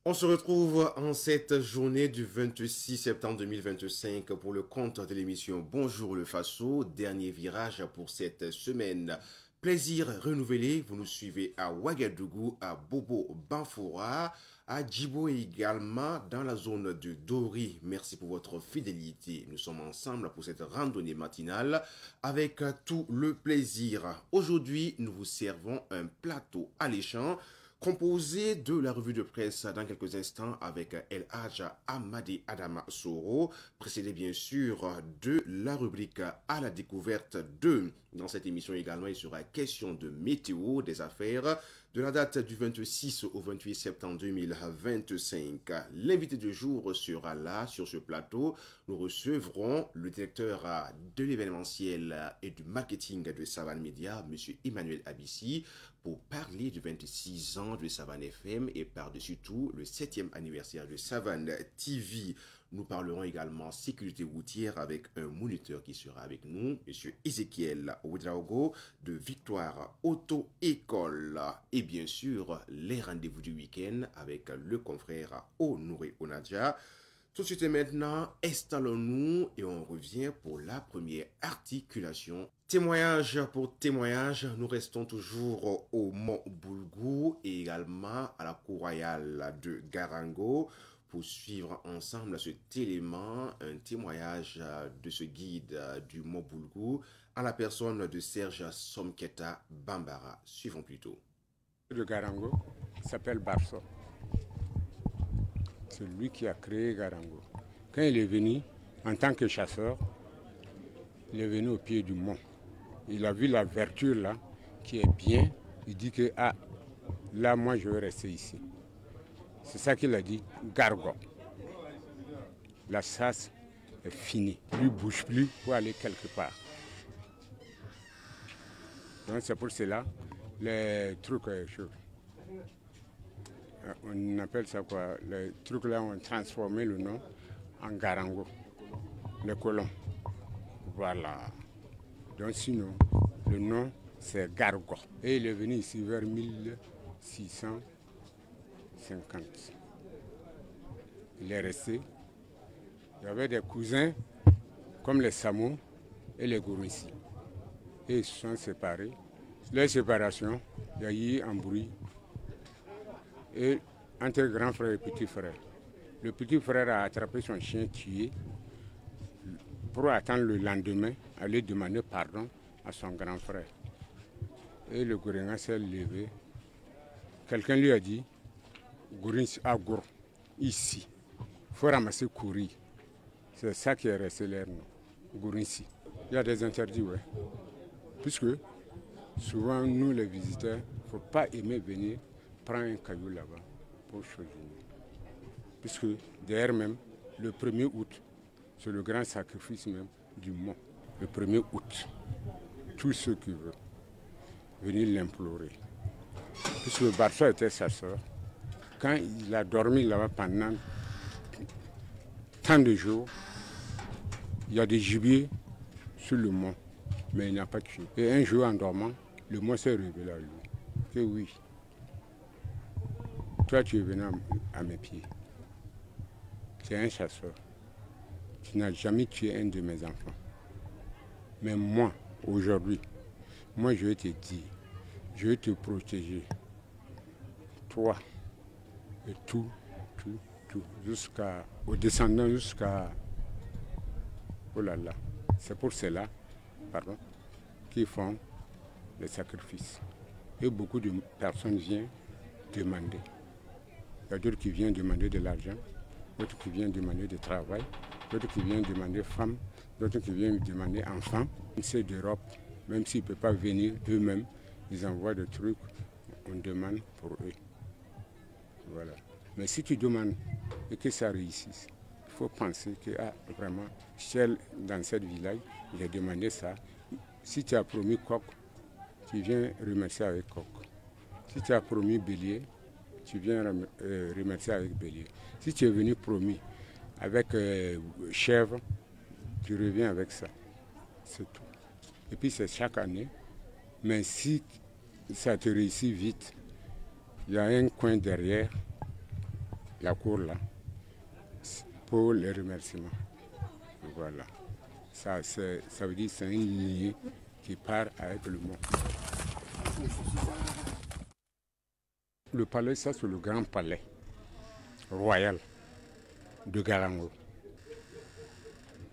On se retrouve en cette journée du 26 septembre 2025 pour le compte de l'émission Bonjour le Faso, dernier virage pour cette semaine. Plaisir renouvelé, vous nous suivez à Ouagadougou, à Bobo Banfoura, à Djibo et également dans la zone de Dori. Merci pour votre fidélité. Nous sommes ensemble pour cette randonnée matinale avec tout le plaisir. Aujourd'hui, nous vous servons un plateau alléchant composé de la revue de presse dans quelques instants avec El Hadj Amadi Adama Soro, précédé bien sûr de la rubrique à la découverte de. Dans cette émission également, il sera question de météo, des affaires, de la date du 26 au 28 septembre 2025. L'invité du jour sera là sur ce plateau. Nous recevrons le directeur de l'événementiel et du marketing de Savane Media, M. Emmanuel Abissi, pour parler du 26 ans de Savane FM et par-dessus tout le 7e anniversaire de Savane TV. Nous parlerons également sécurité routière avec un moniteur qui sera avec nous, M. Ezekiel Ouedraogo de Victoire Auto École. Et bien sûr, les rendez-vous du week-end avec le confrère Honoré Onadja. Tout de suite et maintenant, installons-nous et on revient pour la première articulation. Témoignage pour témoignage, nous restons toujours au Mont Boulgou et également à la cour royale de Garango pour suivre ensemble cet élément, un témoignage de ce guide du Mont Boulgou en la personne de Serge Somketa Bambara. Suivons plutôt. Le Garango s'appelle Barso. C'est lui qui a créé Garango. Quand il est venu en tant que chasseur, il est venu au pied du mont. Il a vu la verdure là, qui est bien. Il dit que, ah, là, moi, je vais rester ici. C'est ça qu'il a dit, Gargo. La chasse est finie. Il ne bouge plus pour aller quelque part. Donc, c'est pour cela, les trucs, on appelle ça quoi, les trucs là ont transformé le nom en Garango, les colons. Voilà. Donc sinon, le nom c'est Gargo. Et il est venu ici vers 1650. Il est resté. Il y avait des cousins comme les Samo et les Gourissi. Et ils se sont séparés. Les séparations, il y a eu un bruit. Et entre grand frère et petit frère. Le petit frère a attrapé son chien tué pour attendre le lendemain, aller demander pardon à son grand frère. Et le Gouringa s'est levé. Quelqu'un lui a dit, Gouringa a gour, ici. Il faut ramasser courir. C'est ça qui est resté leur nom, Gouringa. Il y a des interdits, oui. Puisque souvent, nous les visiteurs, il ne faut pas aimer venir prend un caillou là-bas pour choisir. Puisque d'ailleurs même, le 1er août, c'est le grand sacrifice même du mont. Le 1er août, tous ceux qui veulent venir l'implorer. Puisque Barso était sa soeur, quand il a dormi là-bas pendant tant de jours, il y a des gibiers sur le mont, mais il n'a pas tué. Et un jour en dormant, le mont s'est révélé à lui. Que oui. Toi, tu es venu à mes pieds. Tu es un chasseur. Tu n'as jamais tué un de mes enfants. Mais moi, aujourd'hui, moi, je vais te dire, je vais te protéger. Toi et tout, jusqu'aux descendants, jusqu'à... Oh là là. C'est pour cela, pardon, qu'ils font les sacrifices. Et beaucoup de personnes viennent demander. Il y a d'autres qui viennent demander de l'argent, d'autres qui viennent demander du travail, d'autres qui viennent demander femmes, d'autres qui viennent demander enfants. C'est d'Europe, même s'ils ne peuvent pas venir eux-mêmes, ils envoient des trucs, on demande pour eux. Voilà. Mais si tu demandes et que ça réussisse, il faut penser que vraiment, dans cette village, il a demandé ça. Si tu as promis coq, tu viens remercier avec coq. Si tu as promis bélier, tu viens remercier avec bélier. Si tu es venu promis avec chèvre, tu reviens avec ça. C'est tout. Et puis c'est chaque année. Mais si ça te réussit vite, il y a un coin derrière la cour là pour les remerciements. Voilà. Ça veut dire que c'est une lignée qui part avec le monde. Le palais, ça c'est le grand palais royal de Garango.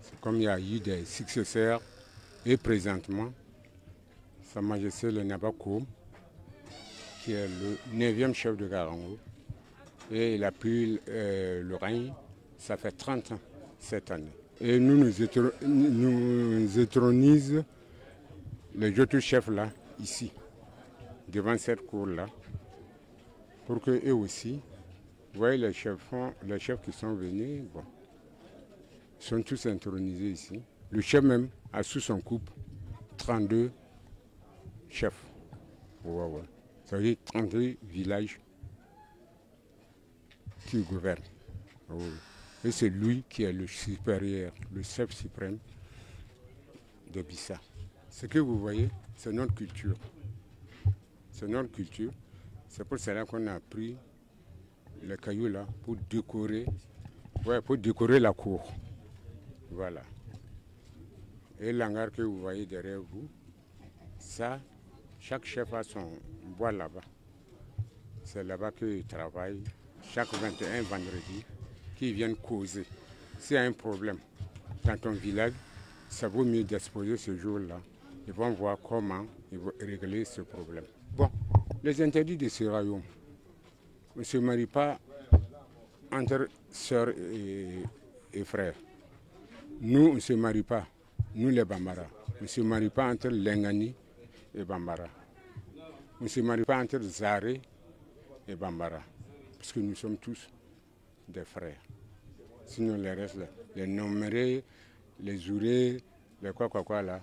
C'est comme il y a eu des successeurs et présentement, Sa Majesté le Nabakoum, qui est le 9e chef de Garango, et il a pris le règne, ça fait 30 ans cette année. Et nous étronise les autres chefs là, ici, devant cette cour-là, pour qu'eux aussi, vous voyez les chefs qui sont venus, bon, sont tous intronisés ici. Le chef même a sous son couple 32 chefs. Ouais. Ça veut dire 32 villages qui gouvernent. Ouais. Et c'est lui qui est le supérieur, le chef suprême de Bissa. Ce que vous voyez, c'est notre culture. C'est notre culture. C'est pour cela qu'on a pris les cailloux là pour décorer la cour. Voilà. Et l'hangar que vous voyez derrière vous, ça, chaque chef a son bois là-bas. C'est là-bas qu'ils travaillent chaque 21 vendredi, qu'ils viennent causer. S'il y a un problème dans ton village, ça vaut mieux d'exposer ce jour-là. Ils vont voir comment ils vont régler ce problème. Bon, les interdits de ce royaume ne se marient pas entre sœurs et frères. Nous, on ne se marie pas, nous les Bambara. On ne se marie pas entre Lengani et Bambara. On ne se marie pas entre Zaré et Bambara. Parce que nous sommes tous des frères. Sinon, les restes, les Nomérés, les Zourés, les quoi là,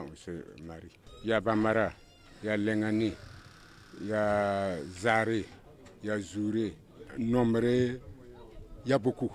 on se marie. Il y a Bambara, il y a Lengani, il y a Zaré, il y a Zouré, Nomérés, il y a beaucoup.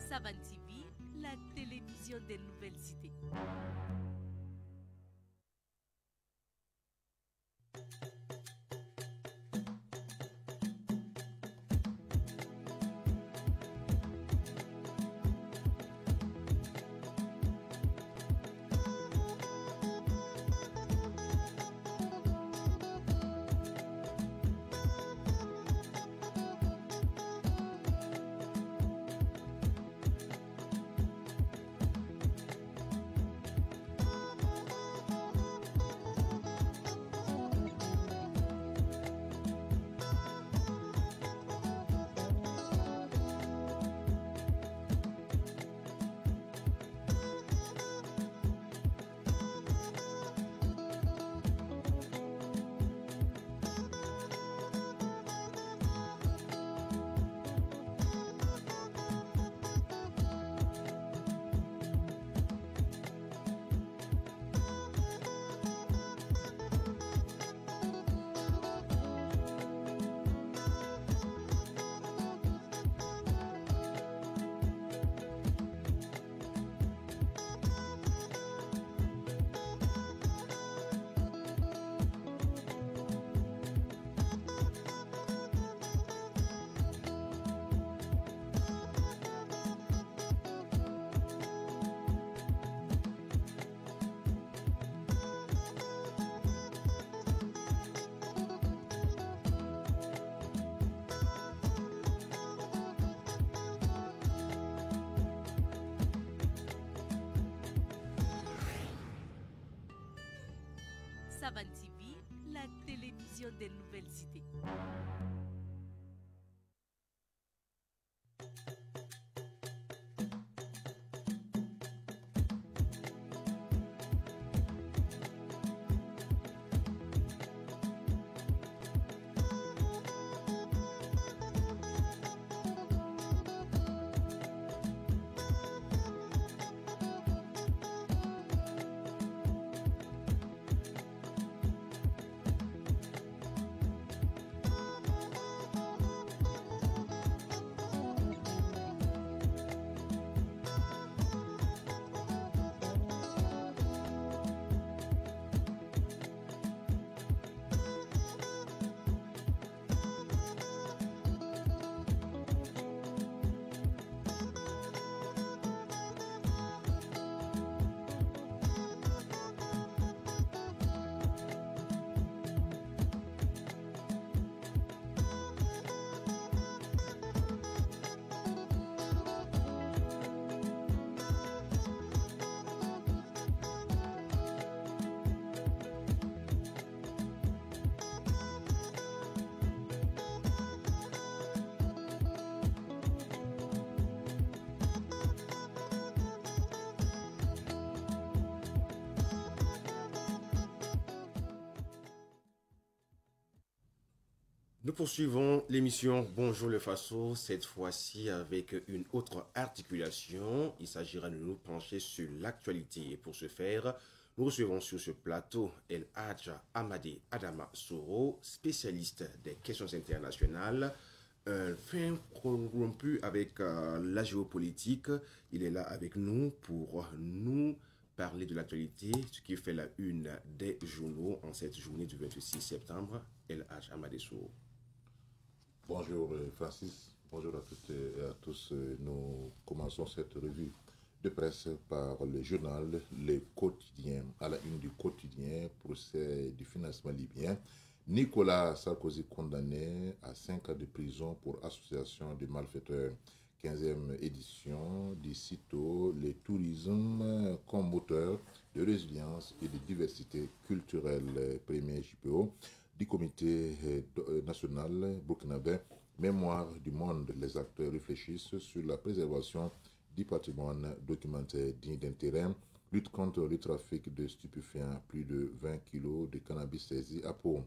Savan TV, la télévision des nouvelles cités. Savan TV, la télévision des nouvelles idées. Nous poursuivons l'émission Bonjour le Faso, cette fois-ci avec une autre articulation. Il s'agira de nous pencher sur l'actualité. Et pour ce faire, nous recevons sur ce plateau El Hadja Amadé Adama Soro, spécialiste des questions internationales, un fin corrompu avec la géopolitique. Il est là avec nous pour nous parler de l'actualité, ce qui fait la une des journaux en cette journée du 26 septembre. El Hadja Amadé Soro. Bonjour Francis, bonjour à toutes et à tous. Nous commençons cette revue de presse par le journal Le Quotidien. À la une du quotidien, procès du financement libyen. Nicolas Sarkozy condamné à 5 ans de prison pour association de malfaiteurs. 15e édition du CITO, le tourisme comme moteur de résilience et de diversité culturelle. Premier JPO du comité national burkinabé, Mémoire du monde. Les acteurs réfléchissent sur la préservation du patrimoine documentaire digne d'intérêt, lutte contre le trafic de stupéfiants, plus de 20 kilos de cannabis saisis à Pau.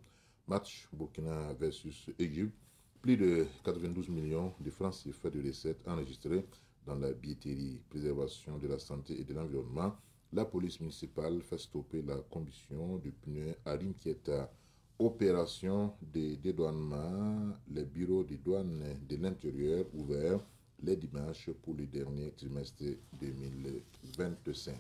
Match Burkina versus Égypte, plus de 92 millions de francs CFA de recettes enregistrées dans la billetterie. Préservation de la santé et de l'environnement. La police municipale fait stopper la combustion de pneus à Rinkieta. Opération de dédouanement, les bureaux de douane de l'intérieur ouverts les dimanches pour le dernier trimestre 2025.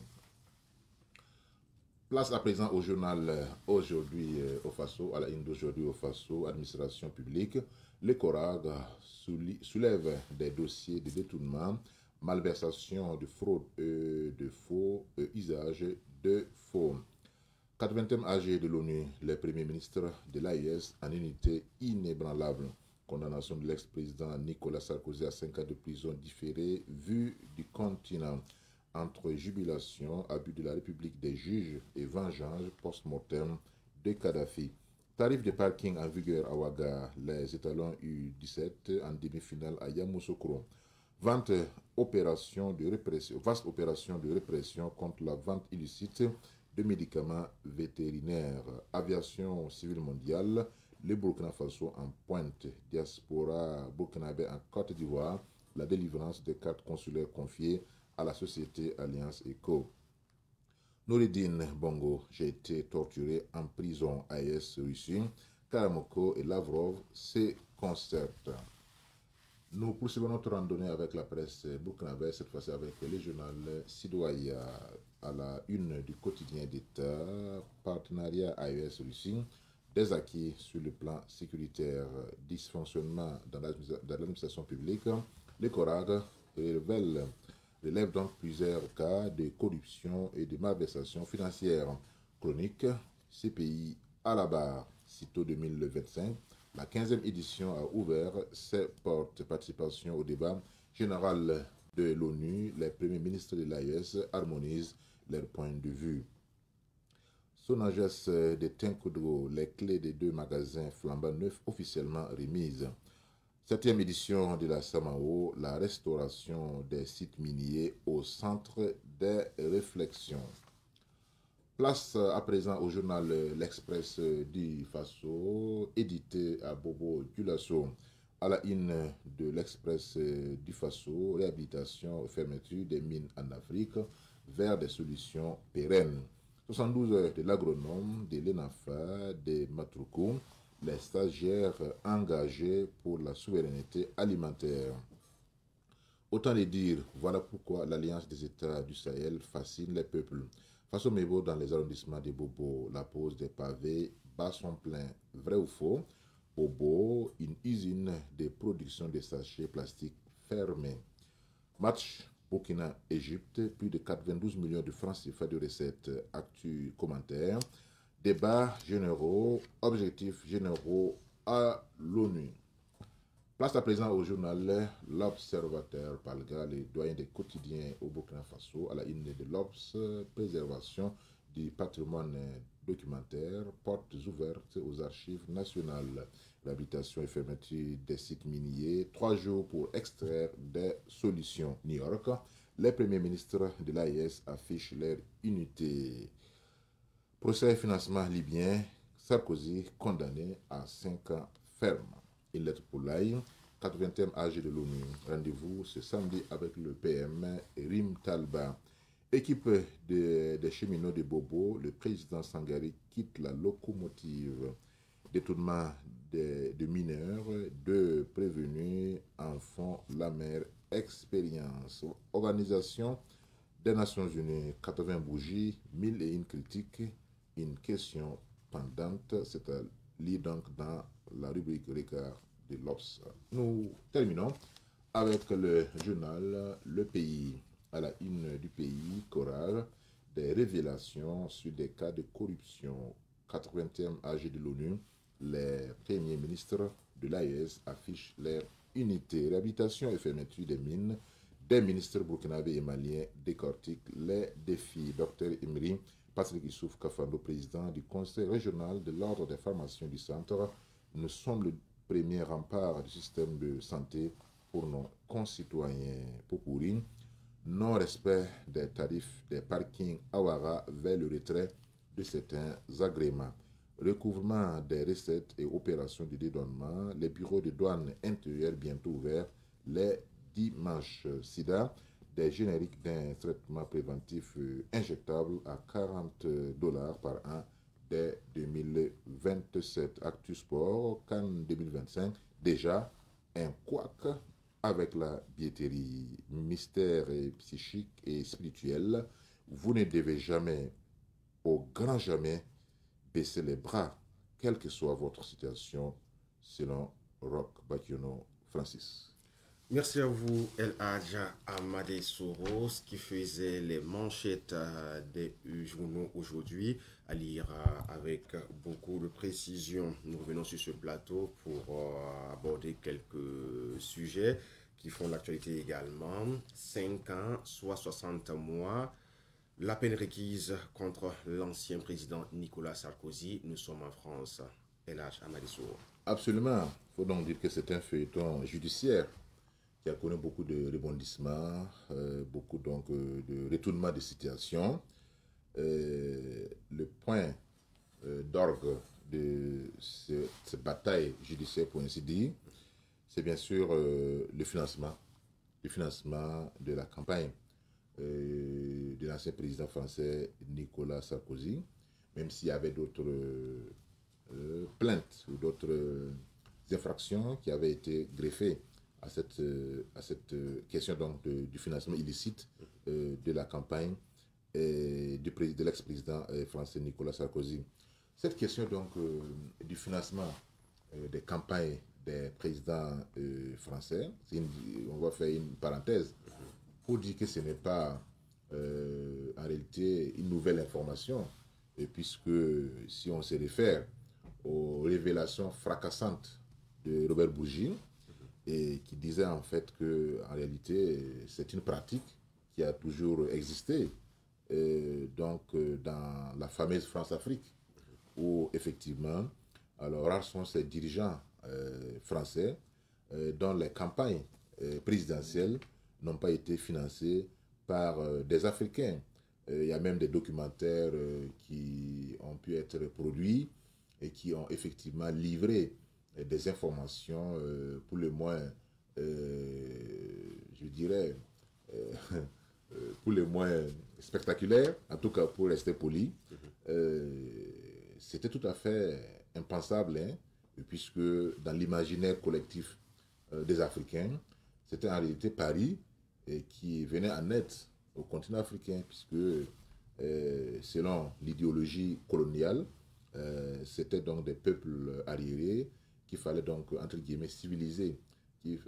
Place à présent au journal aujourd'hui au Faso, à la une d'aujourd'hui au Faso, administration publique. Le CORAG soulève des dossiers de détournement, malversation de fraude et de faux usage de faux. 80e AG de l'ONU, les premiers ministres de l'AES en unité inébranlable. Condamnation de l'ex-président Nicolas Sarkozy à 5 ans de prison différée, vue du continent. Entre jubilation, abus de la République des juges et vengeance post-mortem de Kadhafi. Tarif de parking en vigueur à Ouaga, les étalons U17 en demi-finale à Yamoussoukro. Vaste opération de répression contre la vente illicite de médicaments vétérinaires. Aviation civile mondiale, le Burkina Faso en pointe. Diaspora burkinabé en Côte d'Ivoire, la délivrance des cartes consulaires confiées à la société Alliance Eco. Noureddine Bongo, j'ai été torturé en prison. AES Russie, Karamoko et Lavrov se concertent. Nous poursuivons notre randonnée avec la presse burkinabé, cette fois-ci avec le journal Sidoaya. À la une du quotidien d'État, partenariat AES Russie, des acquis sur le plan sécuritaire, dysfonctionnement dans l'administration publique. Le CORAG relève donc plusieurs cas de corruption et de malversation financière. Chronique, CPI à la barre. CITO 2025, la 15e édition a ouvert ses portes. Participation au débat général de l'ONU. Les premiers ministres de l'AES harmonisent leurs points de vue. Sonagès de Tinkoudro, les clés des 2 magasins flambant neufs officiellement remises. 7e édition de la Samao, la restauration des sites miniers au centre des réflexions. Place à présent au journal L'Express du Faso, édité à Bobo Dioulasso. À la une de l'Express du Faso, réhabilitation, fermeture des mines en Afrique vers des solutions pérennes. 72 heures de l'agronome, de l'ENAFA, des Matroukou, les stagiaires engagés pour la souveraineté alimentaire. Autant de dire, voilà pourquoi l'Alliance des États du Sahel fascine les peuples. Face au Mébo, dans les arrondissements de Bobo, la pose des pavés bat son plein. Vrai ou faux? Bobo, une usine de production de sachets plastiques fermée. Match Burkina-Égypte, plus de 92 millions de francs CFA de recettes. Actu commentaire. Débats généraux, objectifs généraux à l'ONU. Place à présent au journal L'Observateur Palga, les doyens des quotidiens au Burkina Faso, à la une de l'Obs, préservation du patrimoine documentaire, portes ouvertes aux archives nationales, l'habitation et fermeture des sites miniers, 3 jours pour extraire des solutions. New York, les premiers ministres de l'AES affichent leur unité. Procès et financement libyen, Sarkozy condamné à 5 ans ferme. Une lettre pour l'AI, 80e AG de l'ONU. Rendez-vous ce samedi avec le PM Rim Talba. Équipe des cheminots de Bobo, le président Sangari quitte la locomotive. Détournement de mineurs, 2 prévenus en font la mère expérience. Organisation des Nations Unies, 80 bougies, 1001 critiques, une question pendante. C'est à lire donc dans la rubrique Ricard de l'Obs. Nous terminons avec le journal Le Pays. À la une du Pays, Choral, des révélations sur des cas de corruption. 80e AG de l'ONU, les premiers ministres de l'AES affichent leur unité. Réhabilitation et fermeture des mines, des ministres burkinabés et maliens décortiquent les défis. Dr Emery Patrick Issouf Kafando, président du Conseil régional de l'ordre des pharmaciens du centre, nous sommes le premier rempart du système de santé pour nos concitoyens. Popourine, non-respect des tarifs des parkings Awara vers le retrait de certains agréments. Recouvrement des recettes et opérations de dédouanement, les bureaux de douane intérieure bientôt ouverts les dimanches. SIDA, des génériques d'un traitement préventif injectable à $40 par an dès 2027. Actu Sport, Cannes 2025, déjà un couac avec la billetterie. Mystère et psychique et spirituel, vous ne devez jamais, au grand jamais, baisser les bras, quelle que soit votre situation, selon Roch Bakiono Francis. Merci à vous, El Hadja Amadé Soros, qui faisait les manchettes des journaux aujourd'hui, à lire avec beaucoup de précision. Nous revenons sur ce plateau pour aborder quelques sujets qui font l'actualité également. 5 ans, soit 60 mois, la peine requise contre l'ancien président Nicolas Sarkozy. Nous sommes en France. El Hadja Amadé Soros. Absolument. Il faut donc dire que c'est un feuilleton judiciaire qui a connu beaucoup de rebondissements, beaucoup donc de retournements de situation. Le point d'orgue de cette bataille judiciaire, pour ainsi dire, c'est bien sûr le financement de la campagne de l'ancien président français Nicolas Sarkozy, même s'il y avait d'autres plaintes ou d'autres infractions qui avaient été greffées à cette question donc du financement illicite de la campagne de l'ex-président français Nicolas Sarkozy. Cette question donc du financement des campagnes des présidents français, on va faire une parenthèse pour dire que ce n'est pas en réalité une nouvelle information, et puisque si on se réfère aux révélations fracassantes de Robert Bourgi, et qui disait en fait que en réalité c'est une pratique qui a toujours existé dans la fameuse France-Afrique, où effectivement, alors rares sont ces dirigeants français dont les campagnes présidentielles n'ont pas été financées par des Africains. Il y a même des documentaires qui ont pu être produits et qui ont effectivement livré des informations pour le moins, je dirais, pour le moins spectaculaires, en tout cas pour rester poli. C'était tout à fait impensable, hein, puisque dans l'imaginaire collectif des Africains, c'était en réalité Paris qui venait en aide au continent africain, puisque selon l'idéologie coloniale, c'était donc des peuples arriérés qu'il fallait donc, entre guillemets, civiliser,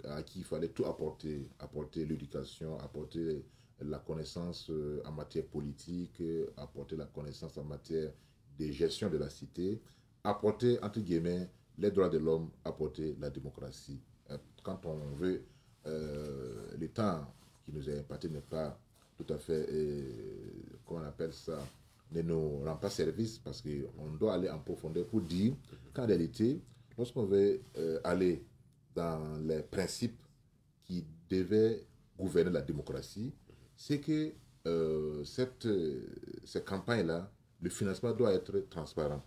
à qui il fallait tout apporter, apporter l'éducation, apporter la connaissance en matière politique, apporter la connaissance en matière de gestion de la cité, apporter, entre guillemets, les droits de l'homme, apporter la démocratie. Quand on veut, le temps qui nous est imparti n'est pas tout à fait, comment on appelle ça, ne nous rend pas service, parce qu'on doit aller en profondeur pour dire qu'en réalité, lorsqu'on veut aller dans les principes qui devaient gouverner la démocratie, c'est que cette campagne-là, le financement doit être transparent.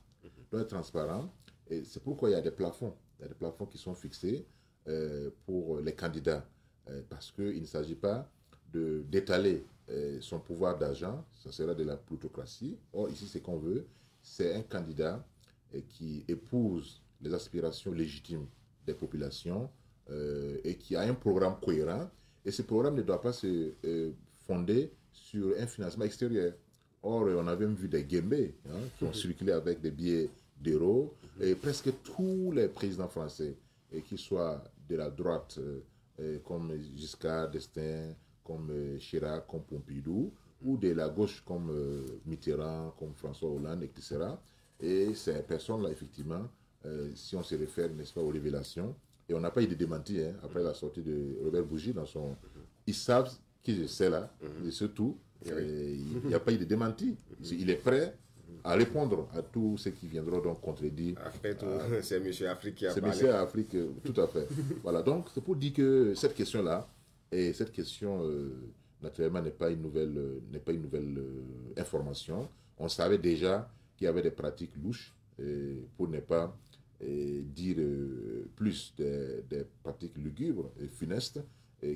Doit être transparent, et c'est pourquoi il y a des plafonds. Il y a des plafonds qui sont fixés pour les candidats, parce qu'il ne s'agit pas d'étaler son pouvoir d'argent, ça sera de la plutocratie. Or, ici, ce qu'on veut, c'est un candidat qui épouse les aspirations légitimes des populations et qui a un programme cohérent. Et ce programme ne doit pas se fonder sur un financement extérieur. Or, on avait même vu des guembés qui ont circulé avec des billets d'euros. Et presque tous les présidents français, qu'ils soient de la droite, comme Giscard d'Estaing, comme Chirac, comme Pompidou, ou de la gauche comme Mitterrand, comme François Hollande, etc. Et ces personnes-là, effectivement, si on se réfère, n'est-ce pas, aux révélations, et on n'a pas eu de démenti après la sortie de Robert Bougie dans son... Ils savent qui je sais là, et surtout, il n'y a pas eu de démenti. Il est prêt à répondre à tous ceux qui viendront donc contredire. Après tout, c'est M. Afrique qui a parlé. C'est M. Afrique, tout à fait. Voilà, donc c'est pour dire que cette question-là, et cette question, naturellement, n'est pas une nouvelle information. On savait déjà qu'il y avait des pratiques louches, pour ne pas dire plus des pratiques lugubres et funestes,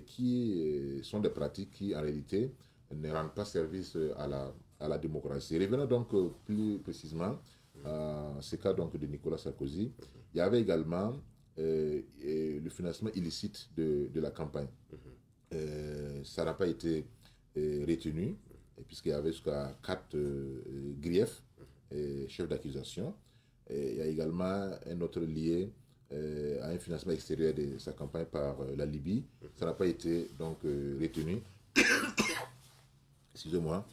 qui sont des pratiques qui, en réalité, ne rendent pas service à la démocratie. Revenons donc plus précisément à ce cas donc de Nicolas Sarkozy. Il y avait également le financement illicite de la campagne. Ça n'a pas été retenu, puisqu'il y avait jusqu'à 4 griefs, chefs d'accusation. Il y a également un autre lié à un financement extérieur de sa campagne par la Libye. Ça n'a pas été donc retenu. Excusez-moi.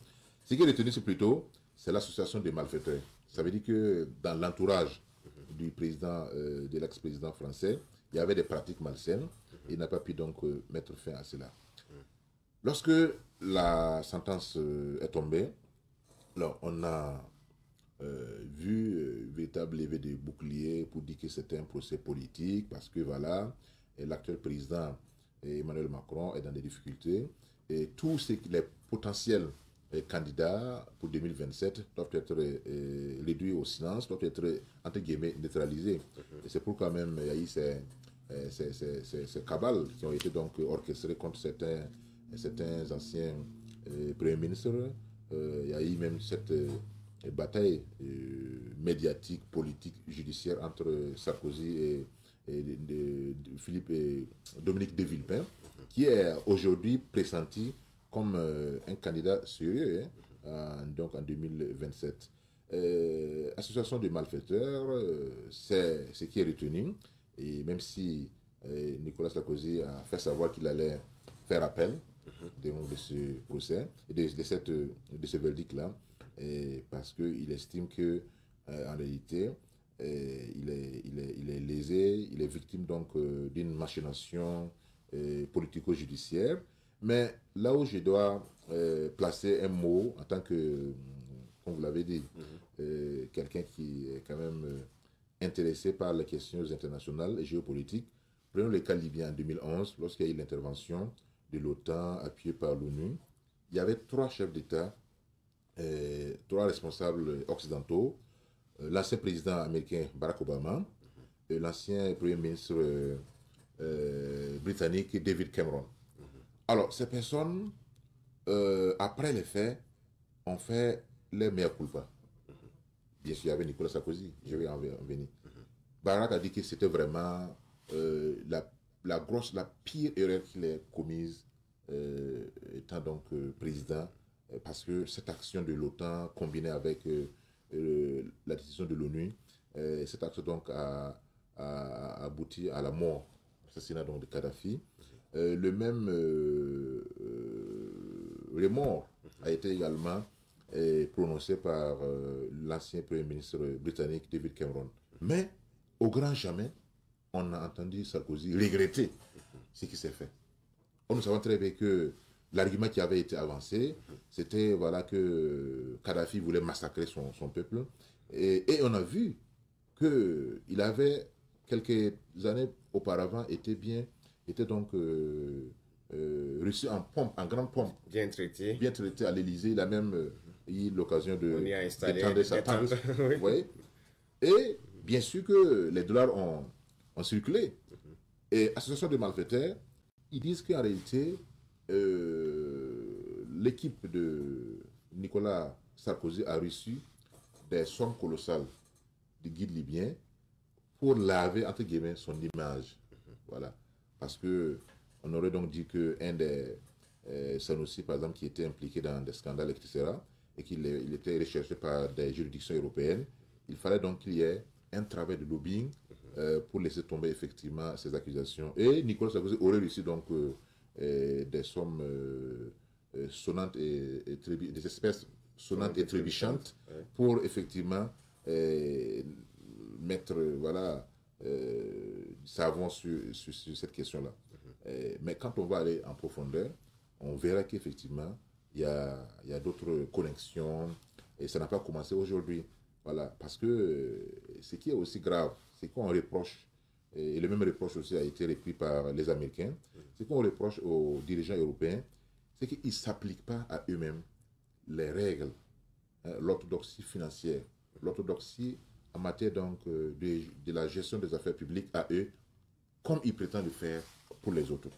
Ce qui est retenu, c'est plutôt l'association des malfaiteurs. Ça veut dire que dans l'entourage du président, de l'ex-président français, il y avait des pratiques malsaines. Il n'a pas pu donc mettre fin à cela. Lorsque la sentence est tombée, alors on a vu véritable levée de boucliers pour dire que c'était un procès politique, parce que voilà, l'actuel président Emmanuel Macron est dans des difficultés, et tous les potentiels candidats pour 2027 doivent être réduits au silence, doivent être, entre guillemets, neutralisés. Et c'est pourquoi même il y a eu ces cabales qui ont été donc orchestrées contre certains anciens premiers ministres. Il y a eu même cette bataille médiatique, politique, judiciaire entre Sarkozy et Dominique de Villepin, qui est aujourd'hui pressenti comme un candidat sérieux donc en 2027. Association de malfaiteurs, c'est ce qui est retenu, et même si Nicolas Sarkozy a fait savoir qu'il allait faire appel de ce procès et de ce verdict-là, parce qu'il estime que en réalité il est lésé, il est victime donc d'une machination politico-judiciaire. Mais là où je dois placer un mot en tant que, comme vous l'avez dit, quelqu'un qui est quand même intéressé par les questions internationales et géopolitiques, prenons le cas libyen en 2011, lorsqu'il y a eu l'intervention de l'OTAN appuyée par l'ONU. Il y avait 3 chefs d'État, 3 responsables occidentaux, l'ancien président américain Barack Obama et l'ancien premier ministre britannique David Cameron. Alors, ces personnes, après les faits, ont fait les mea culpa. Bien sûr, il y avait Nicolas Sarkozy, je vais en venir. Barack a dit que c'était vraiment la pire erreur qu'il ait commise étant donc président, parce que cette action de l'OTAN combinée avec la décision de l'ONU, cette action donc a abouti à la mort, l'assassinat donc de Kadhafi. Le même remords a été également prononcé par l'ancien Premier ministre britannique David Cameron. Mais au grand jamais, on a entendu Sarkozy regretter ce qui s'est fait. Nous savons très bien que l'argument qui avait été avancé, c'était voilà, que Kadhafi voulait massacrer son peuple. Et on a vu qu'il avait, quelques années auparavant, était donc reçu en grande pompe. Bien traité. Bien traité à l'Élysée. Il a même eu l'occasion d'étendre sa tente. Oui. Oui. Et bien sûr que les dollars ont circulé. Et association de malfaiteurs, ils disent qu'en réalité, l'équipe de Nicolas Sarkozy a reçu des sommes colossales du guide libyen pour laver, entre guillemets, son image. Voilà. Parce que on aurait donc dit qu'un des Sanoussi, par exemple, qui était impliqué dans des scandales, etc., et qu'il était recherché par des juridictions européennes, il fallait donc qu'il y ait un travail de lobbying pour laisser tomber effectivement ces accusations. Et Nicolas Sarkozy aurait reçu donc des sommes sonnantes des espèces sonnantes et trébuchantes pour effectivement mettre savon sur cette question-là. Mais quand on va aller en profondeur, on verra qu'effectivement, il y a d'autres connexions et ça n'a pas commencé aujourd'hui. Voilà, parce que ce qui est aussi grave, c'est qu'on reproche, et le même reproche aussi a été repris par les Américains, c'est qu'on reproche aux dirigeants européens, c'est qu'ils ne s'appliquent pas à eux-mêmes les règles, l'orthodoxie financière, l'orthodoxie en matière donc de la gestion des affaires publiques à eux, comme ils prétendent le faire pour les autres.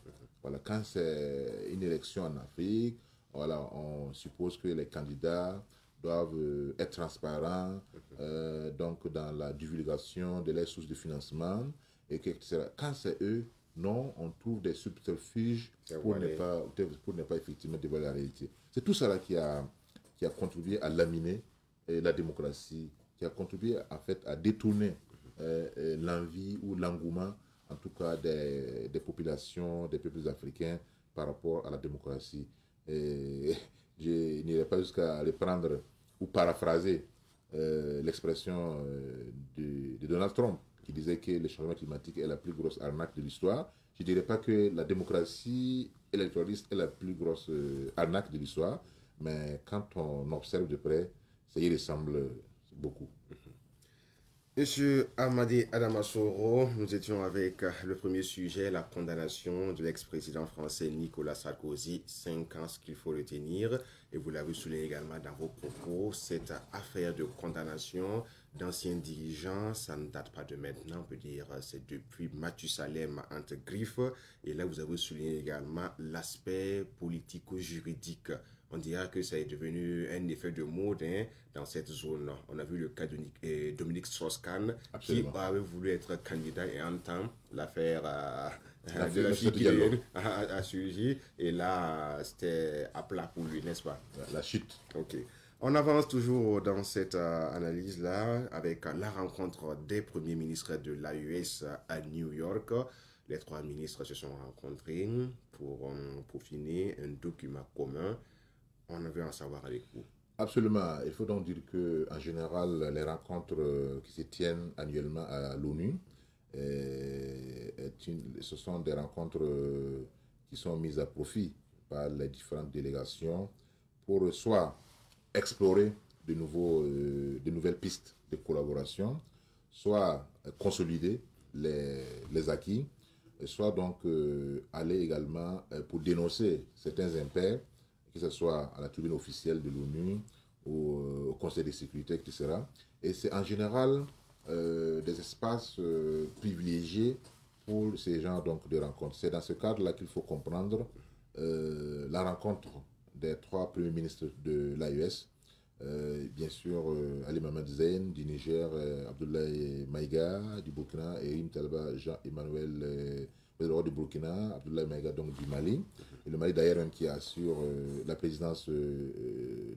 Voilà, quand c'est une élection en Afrique, voilà, on suppose que les candidats doivent être transparents donc dans la divulgation de leurs sources de financement, et etc. Quand c'est eux, non, on trouve des subterfuges pour ne pas effectivement dévoiler la réalité. C'est tout ça là qui a contribué à laminer la démocratie, qui a contribué en fait à détourner l'envie ou l'engouement, en tout cas des populations, des peuples africains par rapport à la démocratie. Et je n'irai pas jusqu'à reprendre ou paraphraser l'expression de Donald Trump, qui disait que le changement climatique est la plus grosse arnaque de l'histoire. Je ne dirais pas que la démocratie électoraliste est la plus grosse arnaque de l'histoire, mais quand on observe de près, ça y ressemble beaucoup. Monsieur Amadi Adamassoro, nous étions avec le premier sujet, la condamnation de l'ex-président français Nicolas Sarkozy, 5 ans, ce qu'il faut retenir. Et vous l'avez souligné également dans vos propos, cette affaire de condamnation d'anciens dirigeants, ça ne date pas de maintenant, on peut dire c'est depuis Mathusalem entre griffes. Et là, vous avez souligné également l'aspect politico-juridique. On dirait que ça est devenu un effet de mode dans cette zone. On a vu le cas de Dominique Strauss-Kahn qui avait voulu être candidat et en temps l'affaire de la fille qui a surgi. Et là, c'était à plat pour lui, n'est-ce pas? La chute. Ok. On avance toujours dans cette analyse-là avec la rencontre des premiers ministres de l'AES à New York. Les 3 ministres se sont rencontrés pour peaufiner un document commun. On veut en savoir avec vous. Absolument. Il faut donc dire qu'en général, les rencontres qui se tiennent annuellement à l'ONU, ce sont des rencontres qui sont mises à profit par les différentes délégations pour soit explorer de nouvelles pistes de collaboration, soit consolider les acquis, soit donc aller également pour dénoncer certains impairs, que ce soit à la tribune officielle de l'ONU ou au Conseil de sécurité, etc. Et c'est en général des espaces privilégiés pour ces genres donc, de rencontres. C'est dans ce cadre-là qu'il faut comprendre la rencontre des 3 premiers ministres de l'AES, bien sûr Ali Mohamed Zeyn du Niger, Abdoulaye Maïga du Burkina et Rim Talba Jean-Emmanuel du Burkina, Abdoulaye Maïga donc du Mali, et le Mali d'ailleurs même qui assure la présidence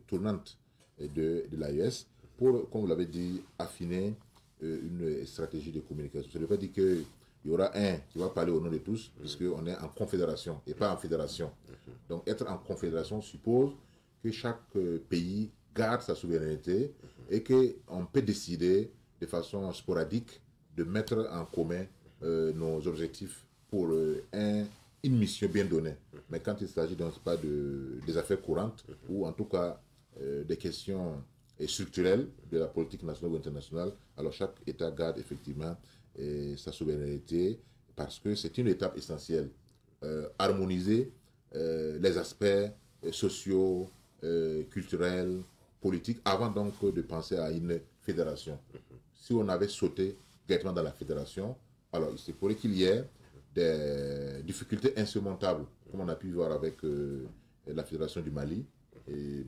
tournante de l'AES pour, comme vous l'avez dit, affiner une stratégie de communication. Ça ne veut pas dire qu'il y aura un qui va parler au nom de tous, puisqu'on est en confédération et pas en fédération. Donc être en confédération suppose que chaque pays garde sa souveraineté et qu'on peut décider de façon sporadique de mettre en commun nos objectifs pour une mission bien donnée. Mais quand il s'agit donc pas des affaires courantes ou en tout cas des questions structurelles de la politique nationale ou internationale, alors chaque État garde effectivement sa souveraineté parce que c'est une étape essentielle. Harmoniser les aspects sociaux, culturels, politiques, avant donc de penser à une fédération. Si on avait sauté directement dans la fédération, alors il se pourrait qu'il y ait des difficultés insurmontables, comme on a pu voir avec la fédération du Mali, et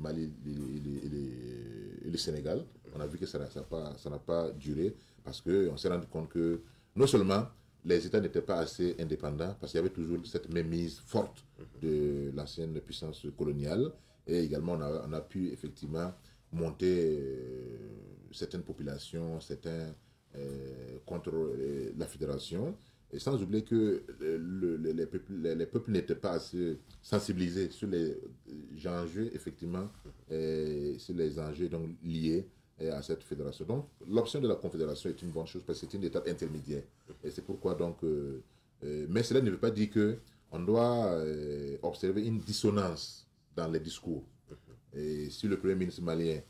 le Sénégal. On a vu que ça n'a pas duré, parce qu'on s'est rendu compte que non seulement les États n'étaient pas assez indépendants, parce qu'il y avait toujours cette mainmise forte de l'ancienne puissance coloniale, et également on a pu effectivement monter certaines populations, certains contre la fédération, et sans oublier que les peuples n'étaient pas assez sensibilisés sur les enjeux, effectivement, sur les enjeux donc, liés à cette fédération. Donc, l'option de la confédération est une bonne chose parce que c'est une étape intermédiaire. Et c'est pourquoi, donc, mais cela ne veut pas dire qu'on doit observer une dissonance dans les discours. Et si le Premier ministre malien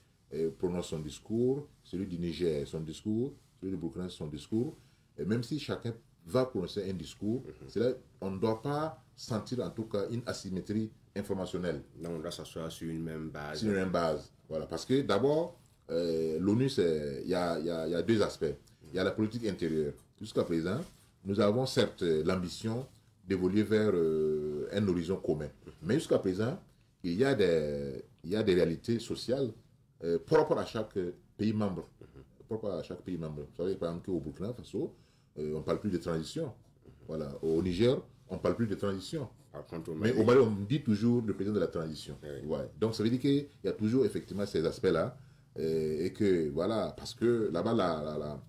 prononce son discours, celui du Niger son discours, celui du Burkina son discours, et même si chacun va prononcer un discours, on ne doit pas sentir en tout cas une asymétrie informationnelle. Donc on doit s'asseoir sur une même base. Sur une même base, voilà. Parce que d'abord, l'ONU, il y a 2 aspects. Il y a la politique intérieure. Jusqu'à présent, nous avons certes l'ambition d'évoluer vers un horizon commun. Mais jusqu'à présent, il y a des réalités sociales propres à chaque pays membre. Propres à chaque pays membre. Vous savez, par exemple, qu'au Burkina Faso, on ne parle plus de transition. Voilà. Au Niger, on ne parle plus de transition. Mais au Mali, on dit toujours le président de la transition. Oui. Ouais. Donc, ça veut dire qu'il y a toujours effectivement ces aspects-là. Et que, voilà, parce que là-bas,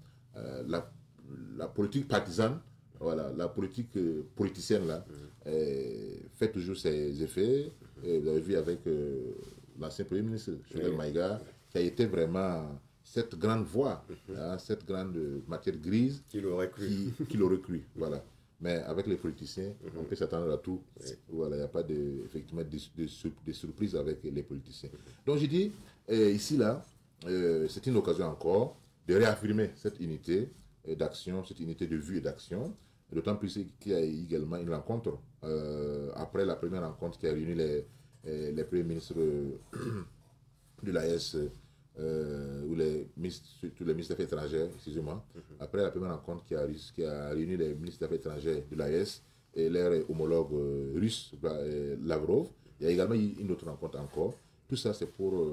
la politique partisane, voilà, la politique politicienne, là, fait toujours ses effets. Et vous avez vu avec l'ancien Premier ministre, Choguel Maïga, qui a été vraiment cette grande voix, cette grande matière grise qu'il aurait cru. Voilà. Mais avec les politiciens, on peut s'attendre à tout. Voilà, il n'y a pas effectivement de surprise avec les politiciens. Donc je dis, ici, là, c'est une occasion encore de réaffirmer cette unité d'action, cette unité de vue et d'action, d'autant plus qu'il y a également une rencontre, après la première rencontre qui a réuni les premiers ministres de l'AES, ou tous les ministres des Affaires étrangères, excusez-moi, après la première rencontre qui a réuni les ministres des Affaires étrangères de l'AES et leur homologue russe, Lavrov, il y a également une autre rencontre encore. Tout ça, c'est pour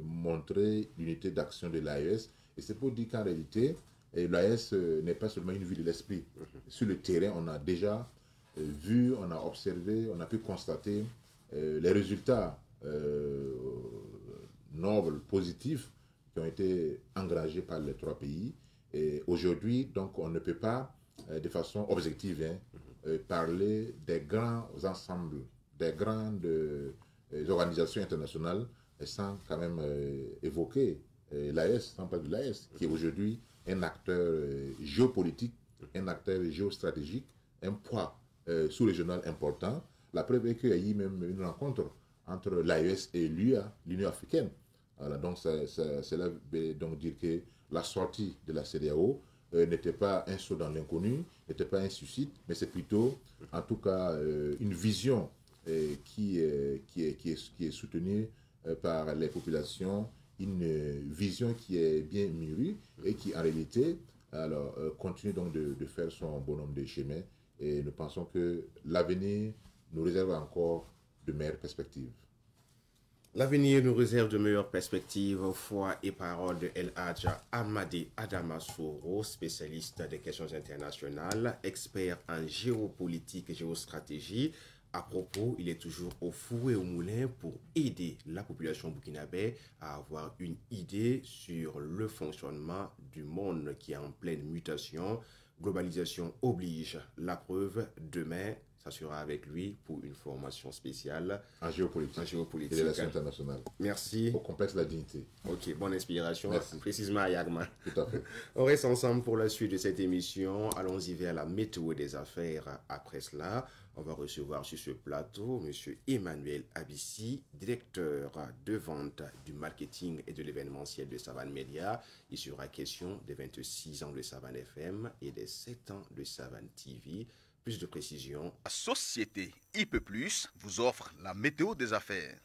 montrer l'unité d'action de l'AES. Et c'est pour dire qu'en réalité, l'AES n'est pas seulement une vue de l'esprit. Sur le terrain, on a déjà vu, on a observé, on a pu constater les résultats nobles, positifs, qui ont été engagés par les 3 pays. Et aujourd'hui, donc, on ne peut pas, de façon objective, parler des grands ensembles, des grandes organisations internationales, sans quand même évoquer l'AES, sans parler de l'AES, qui est aujourd'hui un acteur géopolitique, un acteur géostratégique, un poids sous-régional important, La preuve est qu'il y a eu même une rencontre entre l'AES et l'UA, l'Union africaine. Voilà, donc cela veut donc dire que la sortie de la CEDEAO n'était pas un saut dans l'inconnu, n'était pas un suicide, mais c'est plutôt, en tout cas, une vision qui est soutenue par les populations, une vision qui est bien mûrie et qui, en réalité, alors, continue donc de faire son bonhomme de chemin. Et nous pensons que l'avenir nous réserve encore de meilleures perspectives. L'avenir nous réserve de meilleures perspectives, foi et parole de El Hadja Amadi Adama Souro, spécialiste des questions internationales, expert en géopolitique et géostratégie. À propos, il est toujours au four et au moulin pour aider la population burkinabé à avoir une idée sur le fonctionnement du monde qui est en pleine mutation. Globalisation oblige. La preuve, demain, ça sera avec lui pour une formation spéciale en géopolitique. Et les relations internationales. Merci. Au complexe de la dignité. Ok, bonne inspiration. Merci. Précisément à Yagma. Tout à fait. On reste ensemble pour la suite de cette émission. Allons-y vers la météo des affaires. Après cela, on va recevoir sur ce plateau M. Emmanuel Abissi, directeur de vente du marketing et de l'événementiel de Savane Média. Il sera question des 26 ans de Savane FM et des 7 ans de Savane TV. Plus de précision. La société IP+, vous offre la météo des affaires.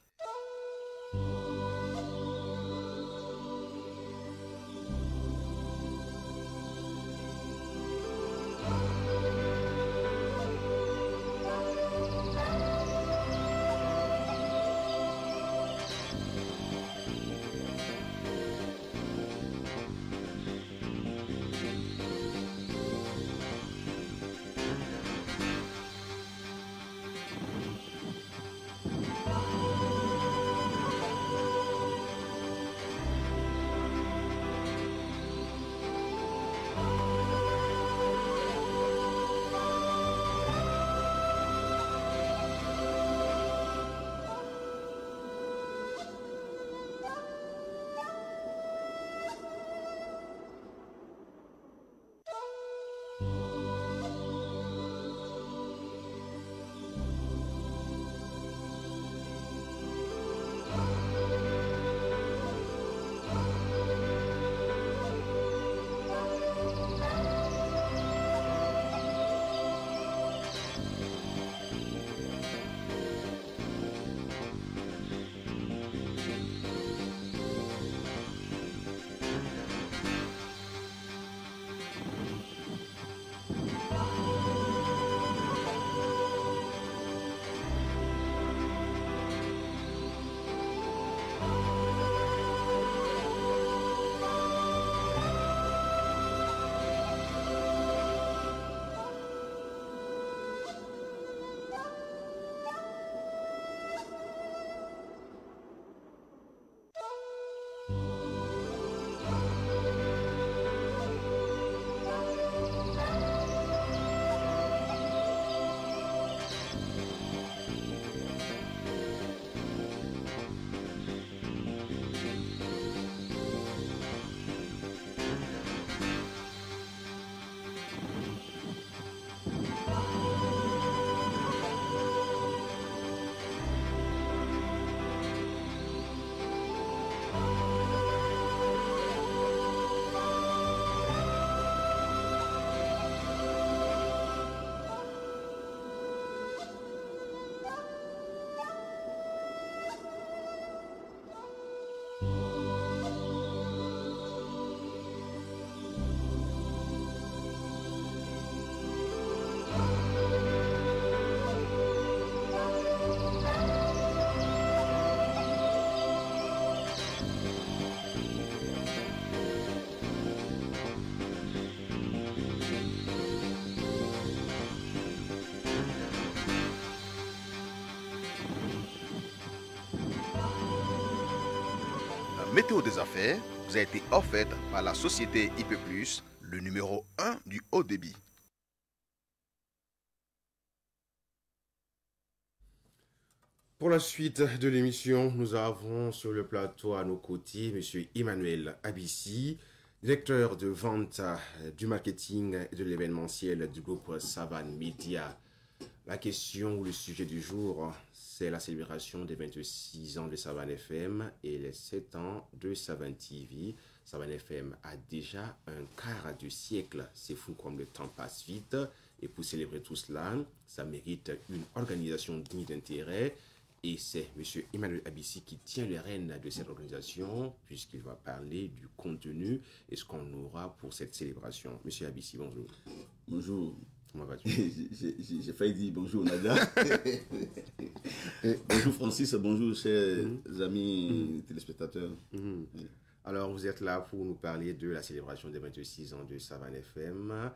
Météo des affaires vous a été offerte par la société IP+, le numéro 1 du haut débit. Pour la suite de l'émission, nous avons sur le plateau à nos côtés M. Emmanuel Abissi, directeur de vente du marketing et de l'événementiel du groupe Savane Média. La question ou le sujet du jour, c'est la célébration des 26 ans de Savane FM et les 7 ans de Savane TV. Savane FM a déjà un quart de siècle. C'est fou comme le temps passe vite. Et pour célébrer tout cela, ça mérite une organisation digne d'intérêt. Et c'est M. Emmanuel Abissi qui tient les rênes de cette organisation, puisqu'il va parler du contenu et ce qu'on aura pour cette célébration. M. Abissi, bonjour. Bonjour. Comment vas-tu? J'ai failli dire bonjour Nadia. Bonjour Francis, bonjour chers amis téléspectateurs. Alors, vous êtes là pour nous parler de la célébration des 26 ans de Savane FM.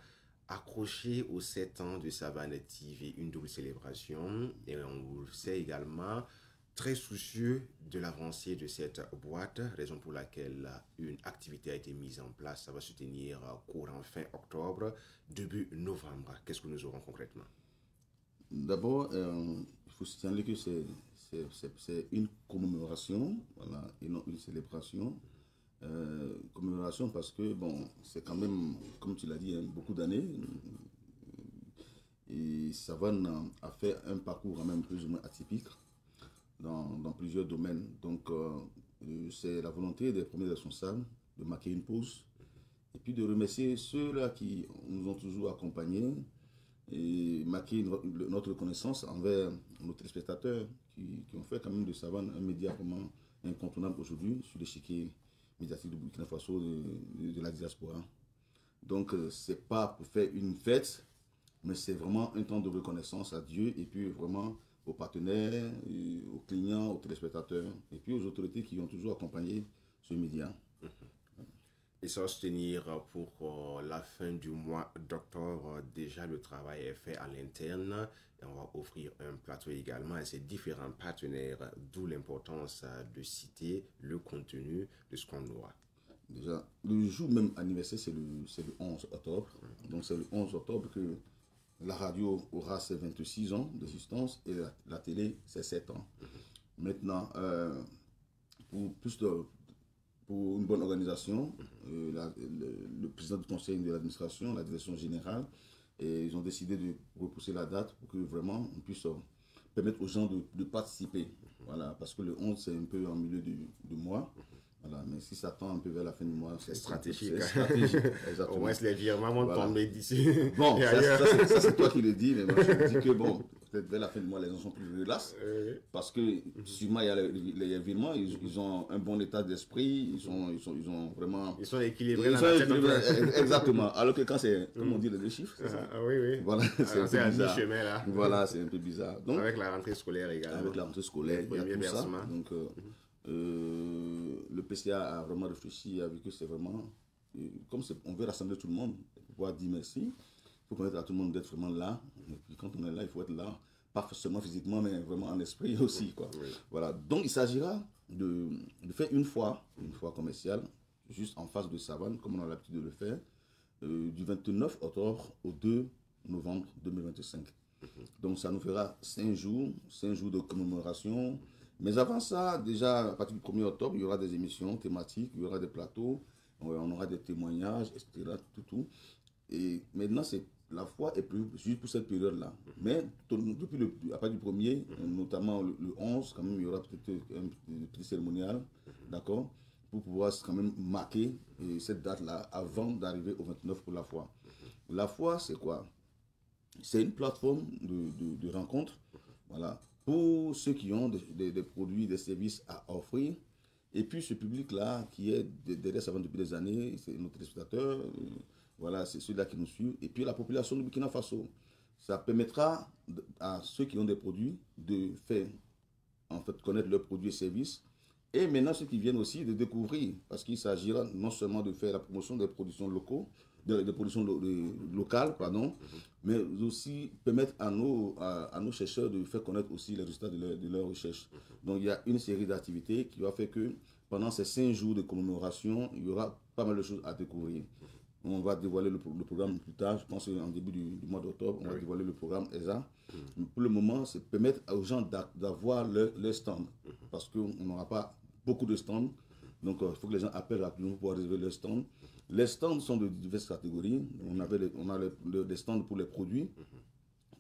Accroché aux 7 ans de Savane TV, une double célébration. Et on vous le sait également, très soucieux de l'avancée de cette boîte, raison pour laquelle une activité a été mise en place. Ça va se tenir courant fin octobre, début novembre. Qu'est-ce que nous aurons concrètement? D'abord, il faut signaler que c'est une commémoration, voilà, et non une célébration. Commémoration parce que bon, c'est quand même, comme tu l'as dit, hein, beaucoup d'années. Et Savane a fait un parcours quand même plus ou moins atypique dans plusieurs domaines. Donc, c'est la volonté des premiers responsables de marquer une pause et puis de remercier ceux-là qui nous ont toujours accompagnés et marquer notre reconnaissance envers nos téléspectateurs qui ont fait quand même de Savane un média vraiment incontournable aujourd'hui sur l'échiquier médiatique du Burkina Faso de la diaspora. Donc, c'est pas pour faire une fête, mais c'est vraiment un temps de reconnaissance à Dieu et puis vraiment aux partenaires, aux clients, aux téléspectateurs et puis aux autorités qui ont toujours accompagné ce média. Et ça va se tenir pour la fin du mois d'octobre. Déjà, le travail est fait à l'interne et on va offrir un plateau également à ces différents partenaires, d'où l'importance de citer le contenu de ce qu'on aura. Déjà, le jour même anniversaire, c'est le 11 octobre. Donc, c'est le 11 octobre que la radio aura ses 26 ans d'existence et la télé, ses 7 ans. Maintenant, pour une bonne organisation, le président du conseil de l'administration, la direction générale, et ils ont décidé de repousser la date pour que vraiment on puisse permettre aux gens de participer. Voilà, parce que le 11, c'est un peu en milieu du mois. Voilà, mais si ça tend un peu vers la fin du mois, c'est stratégique. C'est stratégique, exactement. Au moins, les virements vont tomber d'ici. Bon, ça c'est toi qui le dis, mais moi je dis que bon, peut-être vers la fin du mois, les gens sont plus relax. Parce que sûrement, il y a les virements, ils ont un bon état d'esprit, ils ont vraiment. Ils sont équilibrés dans la tête. Exactement. Alors que quand c'est, comme on dit, les deux chiffres. Oui. Voilà, c'est un peu bizarre. Mi-chemin, là. Voilà, c'est un peu bizarre. Donc, avec la rentrée scolaire également. Avec la rentrée scolaire, il y a tout versement. ça. Donc, le PCA a vraiment réfléchi, a vu que c'est vraiment, comme on veut rassembler tout le monde, pour pouvoir dire merci, il faut permettre à tout le monde d'être vraiment là. Et puis quand on est là, il faut être là, pas seulement physiquement, mais vraiment en esprit aussi, quoi. Oui. Voilà. Donc il s'agira de faire une fois commerciale, juste en face de Savane, comme on a l'habitude de le faire, du 29 octobre au 2 novembre 2025. Donc ça nous fera 5 jours de commémoration. Mais avant ça, déjà, à partir du 1er octobre, il y aura des émissions thématiques, il y aura des plateaux, on aura des témoignages, etc. Tout. Et maintenant, la foi est plus juste pour cette période-là. Mais à partir du 1er, notamment le 11, quand même, il y aura peut-être un petit cérémonial, d'accord, pour pouvoir quand même marquer cette date-là avant d'arriver au 29 pour la foi. La foi, c'est quoi? C'est une plateforme de rencontre, voilà, pour ceux qui ont des produits, des services à offrir. Et puis ce public-là, qui est derrière Savane depuis des années, c'est nos téléspectateurs, voilà, c'est ceux-là qui nous suivent. Et puis la population du Burkina Faso. Ça permettra à ceux qui ont des produits de faire, en fait, connaître leurs produits et services. Et maintenant, ceux qui viennent aussi de découvrir, parce qu'il s'agira non seulement de faire la promotion des productions locales, mais aussi permettre à nos chercheurs de faire connaître aussi les résultats de leurs recherches. Donc il y a une série d'activités qui va faire que pendant ces 5 jours de commémoration, il y aura pas mal de choses à découvrir. On va dévoiler le programme plus tard, je pense qu'en début du mois d'octobre, on va dévoiler le programme ESA. Pour le moment, c'est permettre aux gens d'avoir leur stand, parce qu'on n'aura pas beaucoup de stands. Donc, il faut que les gens appellent rapidement pour réserver leur stand. Les stands sont de diverses catégories. On a des stands pour les produits,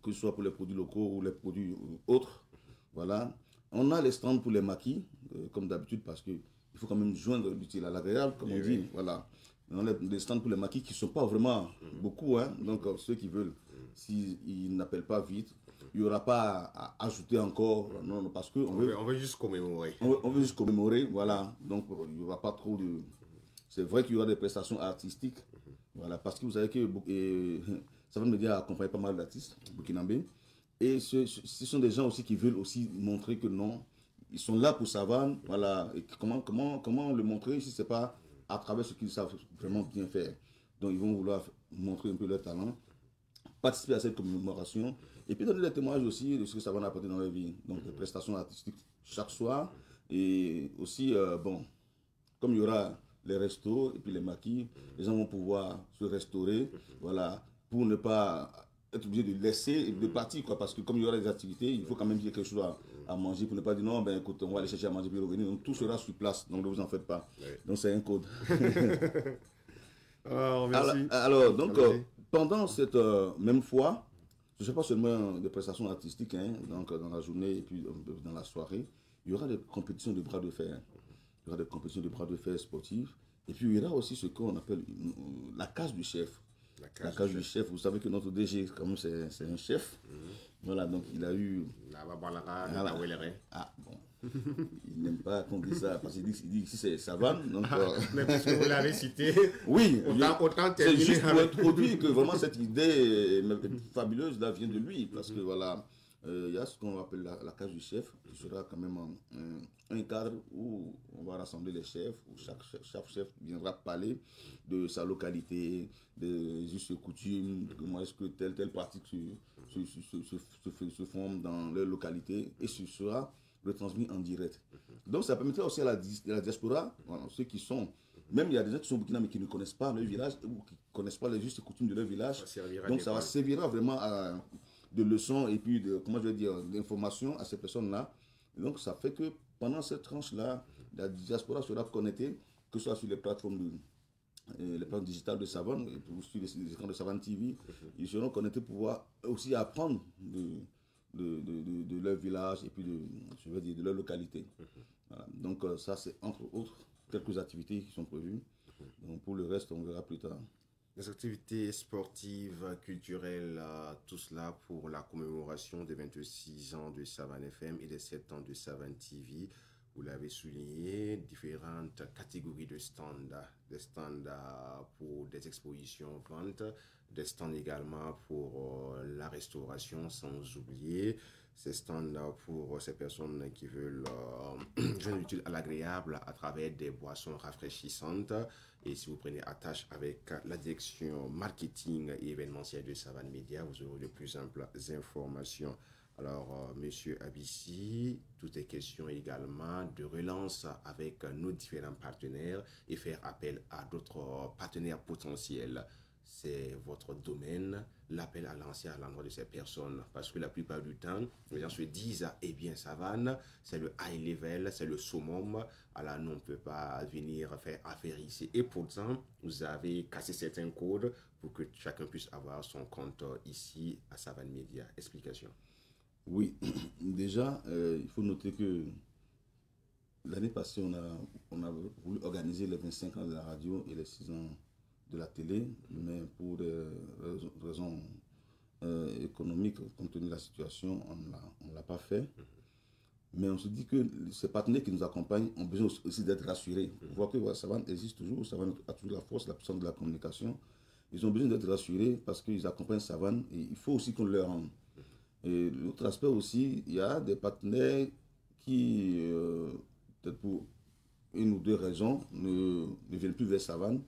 que ce soit pour les produits locaux ou les produits autres. Voilà. On a les stands pour les maquis, comme d'habitude, parce qu'il faut quand même joindre l'utile à l'agréable, comme on dit. Voilà. On a des stands pour les maquis qui ne sont pas vraiment beaucoup. Hein. Donc, ceux qui veulent, s'ils n'appellent pas vite, il n'y aura pas à ajouter encore. Non, parce qu'on veut, on veut juste commémorer. On veut juste commémorer, voilà. Donc, il n'y aura pas trop de... C'est vrai qu'il y aura des prestations artistiques. Voilà, parce que vous savez que Savane Média accompagne pas mal d'artistes burkinabés. Et ce sont des gens aussi qui veulent aussi montrer que non, ils sont là pour Savane. Voilà. Et comment le montrer si ce n'est pas à travers ce qu'ils savent vraiment bien faire. Donc, ils vont vouloir montrer un peu leur talent, participer à cette commémoration et puis donner des témoignages aussi de ce que Savane a apporté dans leur vie. Donc, des prestations artistiques chaque soir. Et aussi, bon, comme il y aura les restos et puis les maquis, les gens vont pouvoir se restaurer, voilà, pour ne pas être obligé de laisser et de partir, quoi, parce que comme il y aura des activités, il faut quand même qu'il y ait quelque chose à manger pour ne pas dire non, ben écoute, on va aller chercher à manger puis revenir. Donc tout sera sur place, donc ne vous en faites pas. Donc c'est un code. Merci. Alors donc, pendant cette même fois, ce ne sera pas seulement des prestations artistiques, hein, donc dans la journée et puis dans la soirée, il y aura des compétitions de bras de fer. Il y aura des compétitions de bras de fer sportifs. Et puis, il y aura aussi ce qu'on appelle la case du chef. La case du chef. Vous savez que notre DG, comme c'est un chef. Voilà, donc il a eu... Ah, bon. Il n'aime pas qu'on dise ça, parce qu'il dit ici c'est Savane. Donc, mais puisque vous l'avez cité, oui, autant c'est juste pour introduire que vraiment cette idée fabuleuse là vient de lui. Parce que voilà... il y a ce qu'on appelle la case du chef, qui sera quand même un cadre où on va rassembler les chefs, où chaque chef viendra parler de sa localité, des us et coutumes, comment est-ce que telle pratique se forme dans leur localité, et ce sera retransmis en direct. Donc ça permettra aussi à la diaspora, voilà, ceux qui sont, même il y a des gens qui sont burkinabés mais qui ne connaissent pas leur village, ou qui ne connaissent pas les us et coutumes de leur village, donc ça servira vraiment de leçons et puis d'informations à ces personnes-là. Donc ça fait que pendant cette tranche-là, la diaspora sera connectée, que ce soit sur les plateformes digitales de Savane, ou sur les écrans de Savane TV, ils seront connectés pour pouvoir aussi apprendre de leur village et puis de leur localité. Voilà. Donc ça c'est entre autres quelques activités qui sont prévues. Donc pour le reste, on verra plus tard. Des activités sportives, culturelles, tout cela pour la commémoration des 26 ans de Savane FM et des 7 ans de Savane TV. Vous l'avez souligné, différentes catégories de stands, des stands pour des expositions, ventes, des stands également pour la restauration, sans oublier ces stands pour ces personnes qui veulent joindre l'utile à l'agréable à travers des boissons rafraîchissantes. Et si vous prenez attache avec la direction marketing et événementielle de Savane Média, vous aurez de plus amples informations. Alors, Monsieur Abissi, toutes les questions également de relance avec nos différents partenaires et faire appel à d'autres partenaires potentiels. C'est votre domaine, l'appel à lancer à l'endroit de ces personnes. Parce que la plupart du temps, les gens se disent, eh bien, Savane, c'est le high level, c'est le summum. Alors, nous, on ne peut pas venir faire affaire ici. Et pourtant, vous avez cassé certains codes pour que chacun puisse avoir son compte ici à Savane Média. Explication. Oui, déjà, il faut noter que l'année passée, on a voulu organiser les 25 ans de la radio et les 6 ans de la télé, mais pour des raisons économiques, compte tenu de la situation, on ne l'a pas fait. Mais on se dit que ces partenaires qui nous accompagnent ont besoin aussi d'être rassurés. On voit que Savane existe toujours, Savane a toujours la force, la puissance de la communication. Ils ont besoin d'être rassurés parce qu'ils accompagnent Savane et il faut aussi qu'on leur rende. Et l'autre aspect aussi, il y a des partenaires qui, peut-être pour une ou deux raisons, ne viennent plus vers Savane.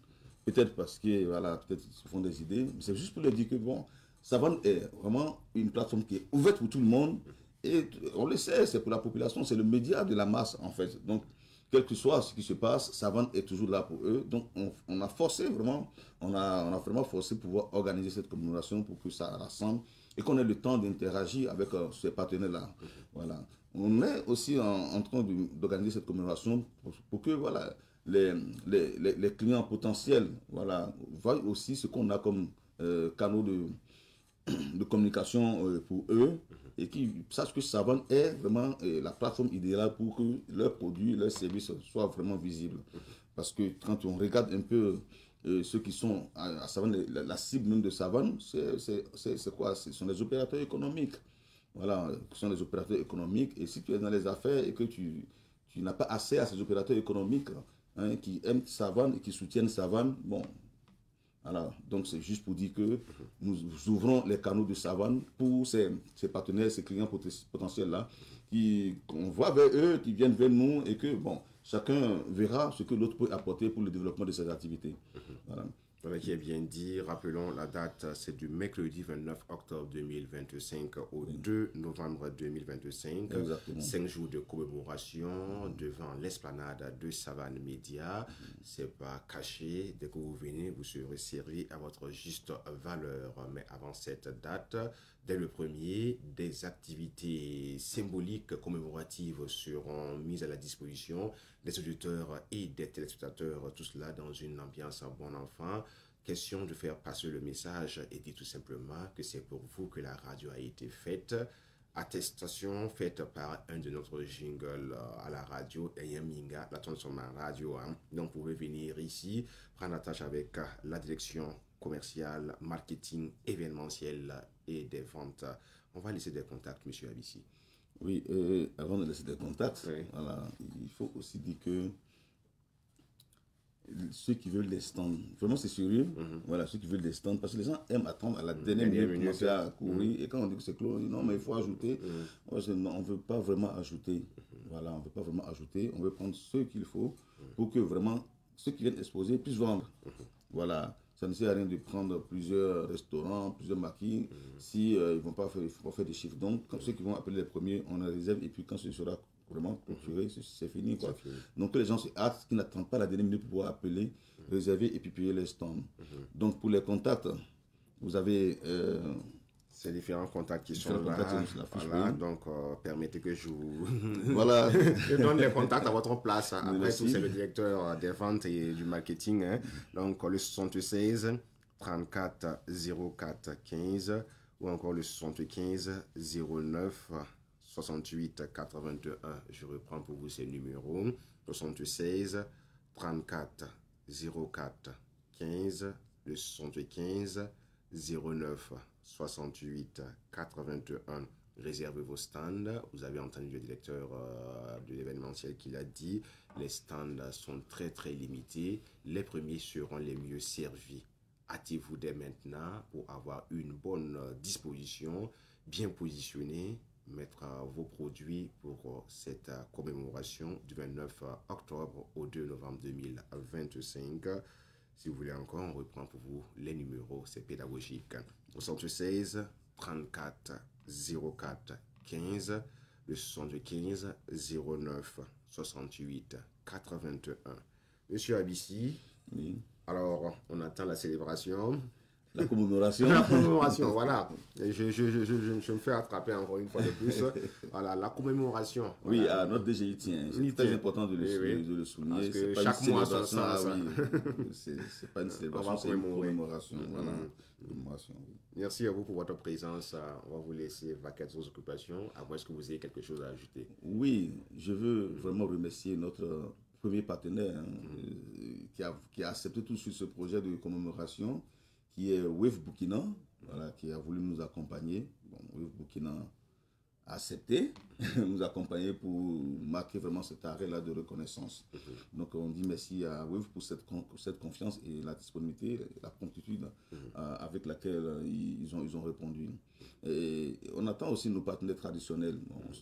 Peut-être parce que, voilà, peut-être ils se font des idées. Mais c'est juste pour leur dire que, bon, Savane est vraiment une plateforme qui est ouverte pour tout le monde. Et on le sait, c'est pour la population, c'est le média de la masse, en fait. Donc, quel que soit ce qui se passe, Savane est toujours là pour eux. Donc, on a forcé vraiment, on a vraiment forcé pour pouvoir organiser cette commémoration pour que ça rassemble et qu'on ait le temps d'interagir avec ces partenaires-là. Voilà. On est aussi en train d'organiser cette commémoration pour que, voilà, les clients potentiels, voilà, voient aussi ce qu'on a comme canaux de communication pour eux et qui sachent que Savane est vraiment la plateforme idéale pour que leurs produits, leurs services soient vraiment visibles. Parce que quand on regarde un peu ceux qui sont à Savane, la cible même de Savane, c'est quoi? Ce sont les opérateurs économiques. Voilà, ce sont les opérateurs économiques. Et si tu es dans les affaires et que tu n'as pas accès à ces opérateurs économiques qui aiment Savane et qui soutiennent Savane, bon, voilà, donc c'est juste pour dire que nous ouvrons les canaux de Savane pour ces partenaires, ces clients potentiels-là, qu'on voit vers eux, qui viennent vers nous et que, bon, chacun verra ce que l'autre peut apporter pour le développement de ses activités. Voilà. Voilà qui est bien dit. Rappelons la date, c'est du mercredi 29 octobre 2025 au 2 novembre 2025. Exactement. 5 jours de commémoration devant l'esplanade de Savane Média. C'est pas caché. Dès que vous venez, vous serez servi à votre juste valeur. Mais avant cette date, dès le 1er, des activités symboliques commémoratives seront mises à la disposition des auditeurs et des téléspectateurs, tout cela dans une ambiance bon enfant. Question de faire passer le message et dire tout simplement que c'est pour vous que la radio a été faite. Attestation faite par un de notre jingles à la radio, Ayaminga, la transformation radio. Donc vous pouvez venir ici, prendre attache avec la direction commerciale, marketing, événementiel et des ventes. On va laisser des contacts, M. Abissi. Oui, avant de laisser des contacts, oui. Voilà, il faut aussi dire que ceux qui veulent des stands, vraiment c'est sérieux, voilà, ceux qui veulent des stands, parce que les gens aiment attendre à la dernière minute pour commencer à courir, et quand on dit que c'est clos, non mais il faut ajouter, moi, non, on ne veut pas vraiment ajouter, voilà, on ne veut pas vraiment ajouter, on veut prendre ceux qu'il faut pour que vraiment ceux qui viennent exposer puissent vendre, voilà. Ça ne sert à rien de prendre plusieurs restaurants, plusieurs maquis, si ils ne vont pas faire des chiffres. Donc, quand ceux qui vont appeler les premiers, on les réserve, et puis quand ce sera vraiment clôturé, c'est fini, quoi. Donc, que les gens se hâtent, qui n'attendent pas la dernière minute pour pouvoir appeler, réserver et puis payer les stands. Donc, pour les contacts, vous avez... ces différents contacts qui sont là. Voilà, donc permettez que je vous voilà. je donne les contacts à votre place. Après tout, c'est le directeur des ventes et du marketing. Donc le 76 34 04 15 ou encore le 75 09 68 81. Je reprends pour vous ces numéros. 76 34 04 15, le 75 09 68 81. Réservez vos stands. Vous avez entendu le directeur de l'événementiel qui l'a dit. Les stands sont très très limités. Les premiers seront les mieux servis. Hâtez-vous dès maintenant pour avoir une bonne disposition, bien positionné, mettre vos produits pour cette commémoration du 29 octobre au 2 novembre 2025. Si vous voulez encore, on reprend pour vous les numéros, c'est pédagogique. 76 34 04 15, le 75 09 68 81. Monsieur Abissi, Oui. Alors on attend la célébration. La commémoration. La commémoration, voilà. Je me fais attraper encore une fois de plus. Voilà, la commémoration. Oui, Voilà. notre DGI tient. C'est très important de le souligner. Parce que pas chaque une mois, ça, célébration, c'est pas une célébration, c'est une commémoration. Voilà. Commémoration, oui. Merci à vous pour votre présence. On va vous laisser vaquer vos occupations. À moins que vous ayez quelque chose à ajouter. Oui, je veux vraiment remercier notre premier partenaire qui a accepté tout de suite ce projet de commémoration, qui est Wave Burkina, voilà, qui a voulu nous accompagner. Bon, Wave Burkina a accepté nous accompagner pour marquer vraiment cet arrêt-là de reconnaissance. Donc on dit merci à Wave pour cette confiance et la disponibilité, la promptitude avec laquelle ils ont répondu. Et on attend aussi nos partenaires traditionnels. Bon, on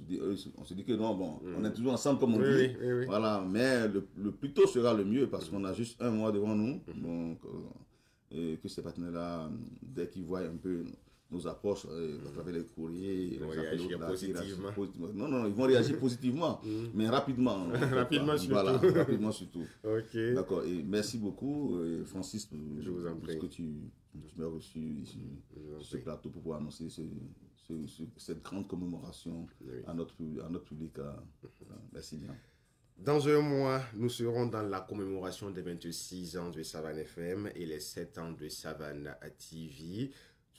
se dit que non, bon, on est toujours ensemble comme on dit. Oui. Voilà, mais le plus tôt sera le mieux parce qu'on a juste un mois devant nous. Donc, et que ces partenaires-là, dès qu'ils voient un peu nos approches à travers les courriers, ils vont réagir positivement. Non, ils vont réagir positivement, mais rapidement. Rapidement surtout. Voilà, rapidement surtout. Ok. D'accord, et merci beaucoup, Francis, Je vous en prie. parce que tu m'as reçu ici sur ce plateau pour pouvoir annoncer cette grande commémoration à notre public. Merci bien. Dans un mois, nous serons dans la commémoration des 26 ans de Savane FM et les 7 ans de Savane TV.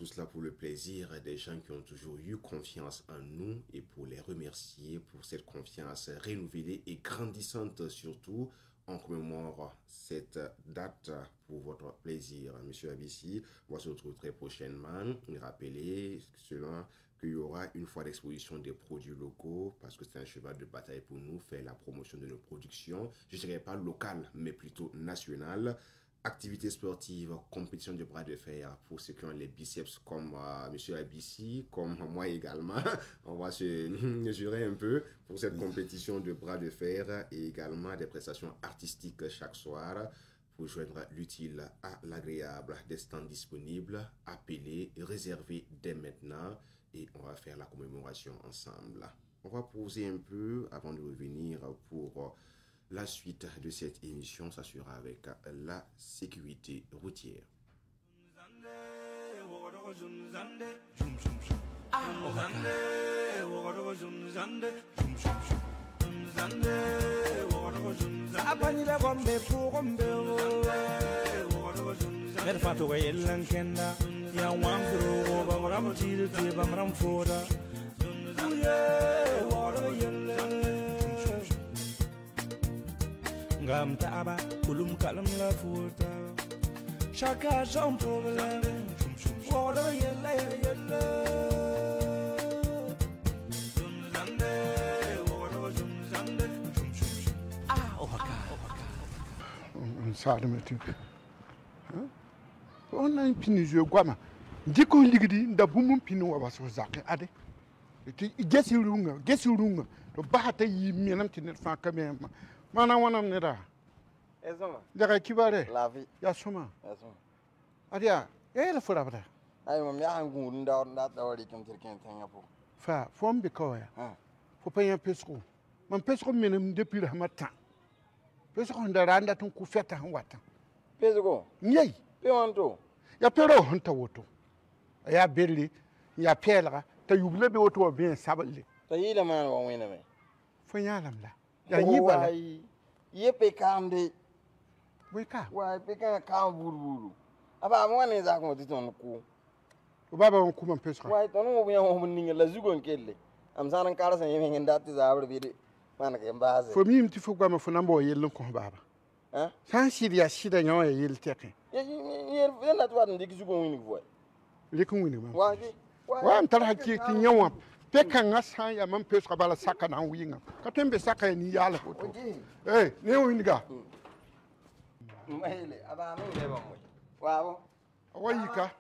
Tout cela pour le plaisir des gens qui ont toujours eu confiance en nous et pour les remercier pour cette confiance renouvelée et grandissante surtout. On commémore cette date pour votre plaisir. Monsieur Abissi, on va se retrouver très prochainement. Rappelez cela qu'il y aura une fois d'exposition des produits locaux parce que c'est un cheval de bataille pour nous, faire la promotion de nos productions. Je ne dirais pas locales, mais plutôt nationales. Activités sportives, compétition de bras de fer pour ceux qui ont les biceps comme Monsieur Abissi, comme moi également. On va se mesurer un peu pour cette compétition de bras de fer et également des prestations artistiques chaque soir. Pour joindre l'utile à l'agréable, des stands disponibles, appelés, réservés dès maintenant et on va faire la commémoration ensemble. On va poser un peu avant de revenir pour la suite de cette émission, ça sera avec la sécurité routière. Ngam taaba kulum kalam la futa chaka son problem water yella yella on saade metu on a pini je gwama diko ligidi nda bumum pini wa baso zakke ade ti gesi runga to bahata yi menam tinit fa kamem mana wanam neda Ezoma. Daga kibare. Lavi. Ya soma. Ezoma. Adia, la fura bada. Ay mam ya hangu nda wari kam tirken tanga po. Fa, fom be koya. Ah. Fo pa yan pesco. Man pesco menem depuis le matin. Pesco nda randa ton ku feta han wata. Pesco. Nyei. Pe wanto. Ya pero honta woto. Ya belli, ya pelra, ta yuble be woto bien sabale. Ta yila man wa wena me. Fo nyalam la. Ya yibala. Ye pe kamde. Weka. Wa pe kan kam buruburu. Aba mo ne za ko titon ku. O baba on kuma pesco. Wa ton mo bien mo ninga la zugon kelle. Am sanan kala san yemen nda ti za abra bide. Man ke mbaze. Fo mi mti fo gwama fo nambo yellen ko baba. Hein? San sidia sida nyawa yel teke. Ye na to wadin dik zugon wini voy. Lekun wini ma. Wa ki. Wa am tar hakki ti nyawa. Peka ngasa ya man pesco bala saka na winga. Katembe saka ni yala foto. Eh, ne winga. Mahele aba mo be ba mo. Wa bo. Awayika.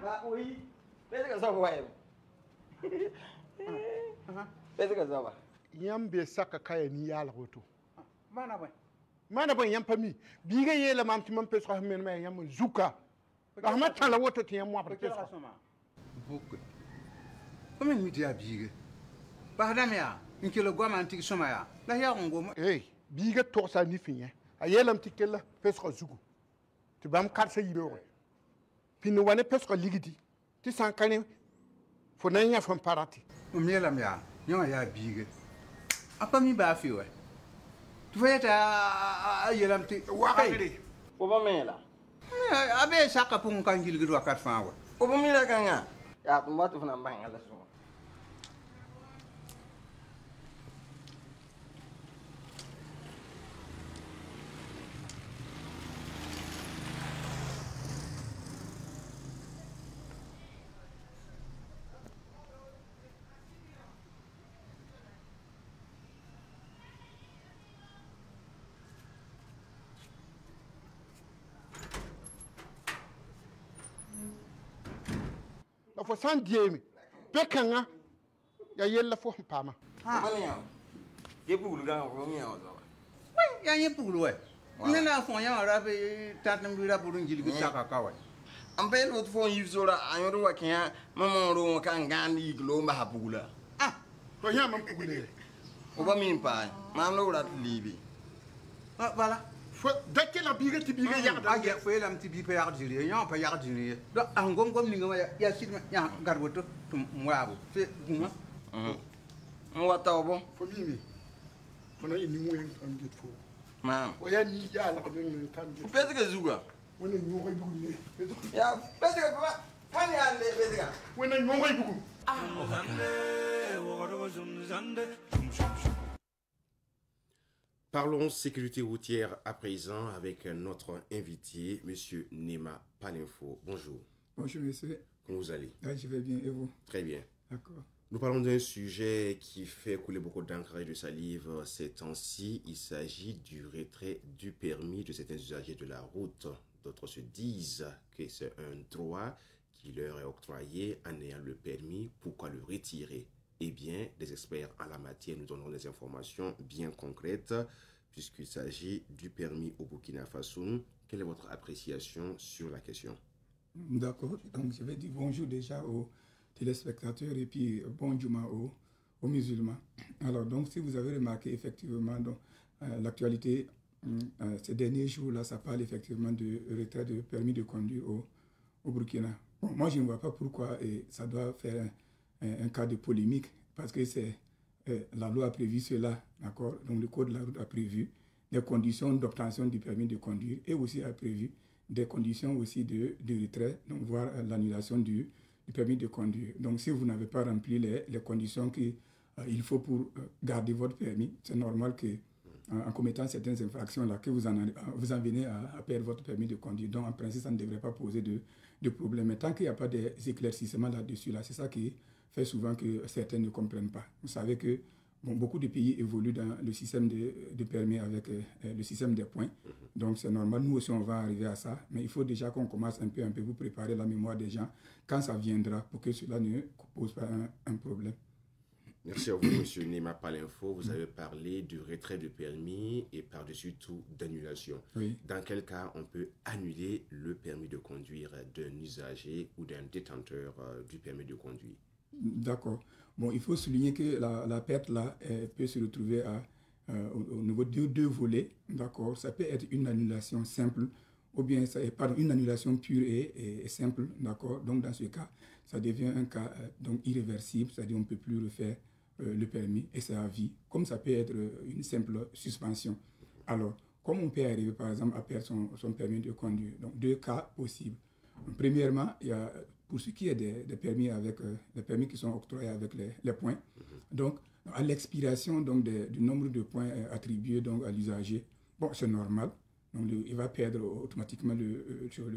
Ba oyi. Pese ka so wa e. Pese ka so ba. Yambe saka kaya ni yala foto. Mana boy Yam pami. Biga yela mam ti man pesco men ma yam zuka. Rahmat tala woto ti yam mo apre pesco. beaucoup comme mi dia biige ba damia nkelo goma antik soma ya la ya ngoma Eh, biga to sa ni finya. Ayelam ti kella pesco zugu. Ti bam karsa yibe wo. Pino wane pesco ligidi. Ti sankane fo nanya fam parati. o mielam ya nyo ya biige apa mi ba fi we tu fayeta yelam ti Wakati. Ko ba mela. abe saka pun kan gilgi do kat fa wa Ko ba mela kanga. Ya tumba tu fana bang ala so. La fo san diemi. Pekanga ya yella fo pama. Mania. Ke bulu ga ko mi awo. ya nye pulu we ne na fon ya ra be tatam bi ra burun gilgi saka kawai Am pe lo fo yif zora anyo wa kan mama ro kan gandi glo ma habula. To nya man pugule. Ko ba min pa. Mam lo rat libi. voilà Fo dakke la biga ti biga ya da. ya fo lam ti bi pe ya diri ya pa ya diri do angom gom ni ngama ya sit ya garboto tum mwabu fe guma Mo taw bo. Fo mimi. Fo na ini ngwen am git fo. Mam. O ya ni ya la ko men kan git. Pese ke zuga. Woni ñu koy dugul ni. Ya pese ke ba. Parlons sécurité routière à présent avec notre invité, M. Nema Palinfo. Bonjour. Bonjour, monsieur. Comment vous allez? Je vais bien, et vous? Très bien. D'accord. Nous parlons d'un sujet qui fait couler beaucoup d'encre et de salive ces temps-ci. Il s'agit du retrait du permis de certains usagers de la route. D'autres se disent que c'est un droit qui leur est octroyé en ayant le permis. Pourquoi le retirer? Eh bien, des experts en la matière nous donneront des informations bien concrètes puisqu'il s'agit du permis au Burkina Faso. Quelle est votre appréciation sur la question? D'accord. Donc, je vais dire bonjour déjà aux téléspectateurs et puis bon Juma aux musulmans. Alors, donc, si vous avez remarqué, effectivement, l'actualité, ces derniers jours-là, ça parle effectivement de retrait de permis de conduire au Burkina. Bon, moi, je ne vois pas pourquoi ça doit faire un cas de polémique, parce que c'est la loi a prévu cela, d'accord? Donc, le code de la route a prévu des conditions d'obtention du permis de conduire et aussi a prévu des conditions aussi de retrait, donc voire l'annulation du permis de conduire. Donc, si vous n'avez pas rempli les conditions qu'il faut pour garder votre permis, c'est normal que en commettant certaines infractions-là, que vous en venez à perdre votre permis de conduire. Donc, en principe, ça ne devrait pas poser de problème. Mais tant qu'il n'y a pas d'éclaircissement là-dessus, c'est ça qui fait souvent que certains ne comprennent pas. Vous savez que beaucoup de pays évoluent dans le système de permis avec le système des points. Donc, c'est normal. Nous aussi, on va arriver à ça. Mais il faut déjà qu'on commence un peu vous préparer la mémoire des gens quand ça viendra pour que cela ne pose pas un problème. Merci à vous, M. Nema Palinfo. Vous avez parlé du retrait de permis et par-dessus tout d'annulation. Oui. Dans quel cas on peut annuler le permis de conduire d'un usager ou d'un détenteur du permis de conduire? D'accord. Bon, il faut souligner que la perte là peut se retrouver au niveau de deux volets. D'accord. Ça peut être une annulation simple ou bien une annulation pure et simple. D'accord. Donc, dans ce cas, ça devient un cas donc irréversible, c'est-à-dire on ne peut plus refaire le permis et c'est à vie. Comme ça peut être une simple suspension. Alors, comme on peut arriver par exemple à perdre son permis de conduire, donc deux cas possibles. Premièrement, il y a pour ce qui est des permis avec les permis qui sont octroyés avec les points. Donc, à l'expiration du nombre de points attribués donc à l'usager, bon, c'est normal. Donc, il va perdre automatiquement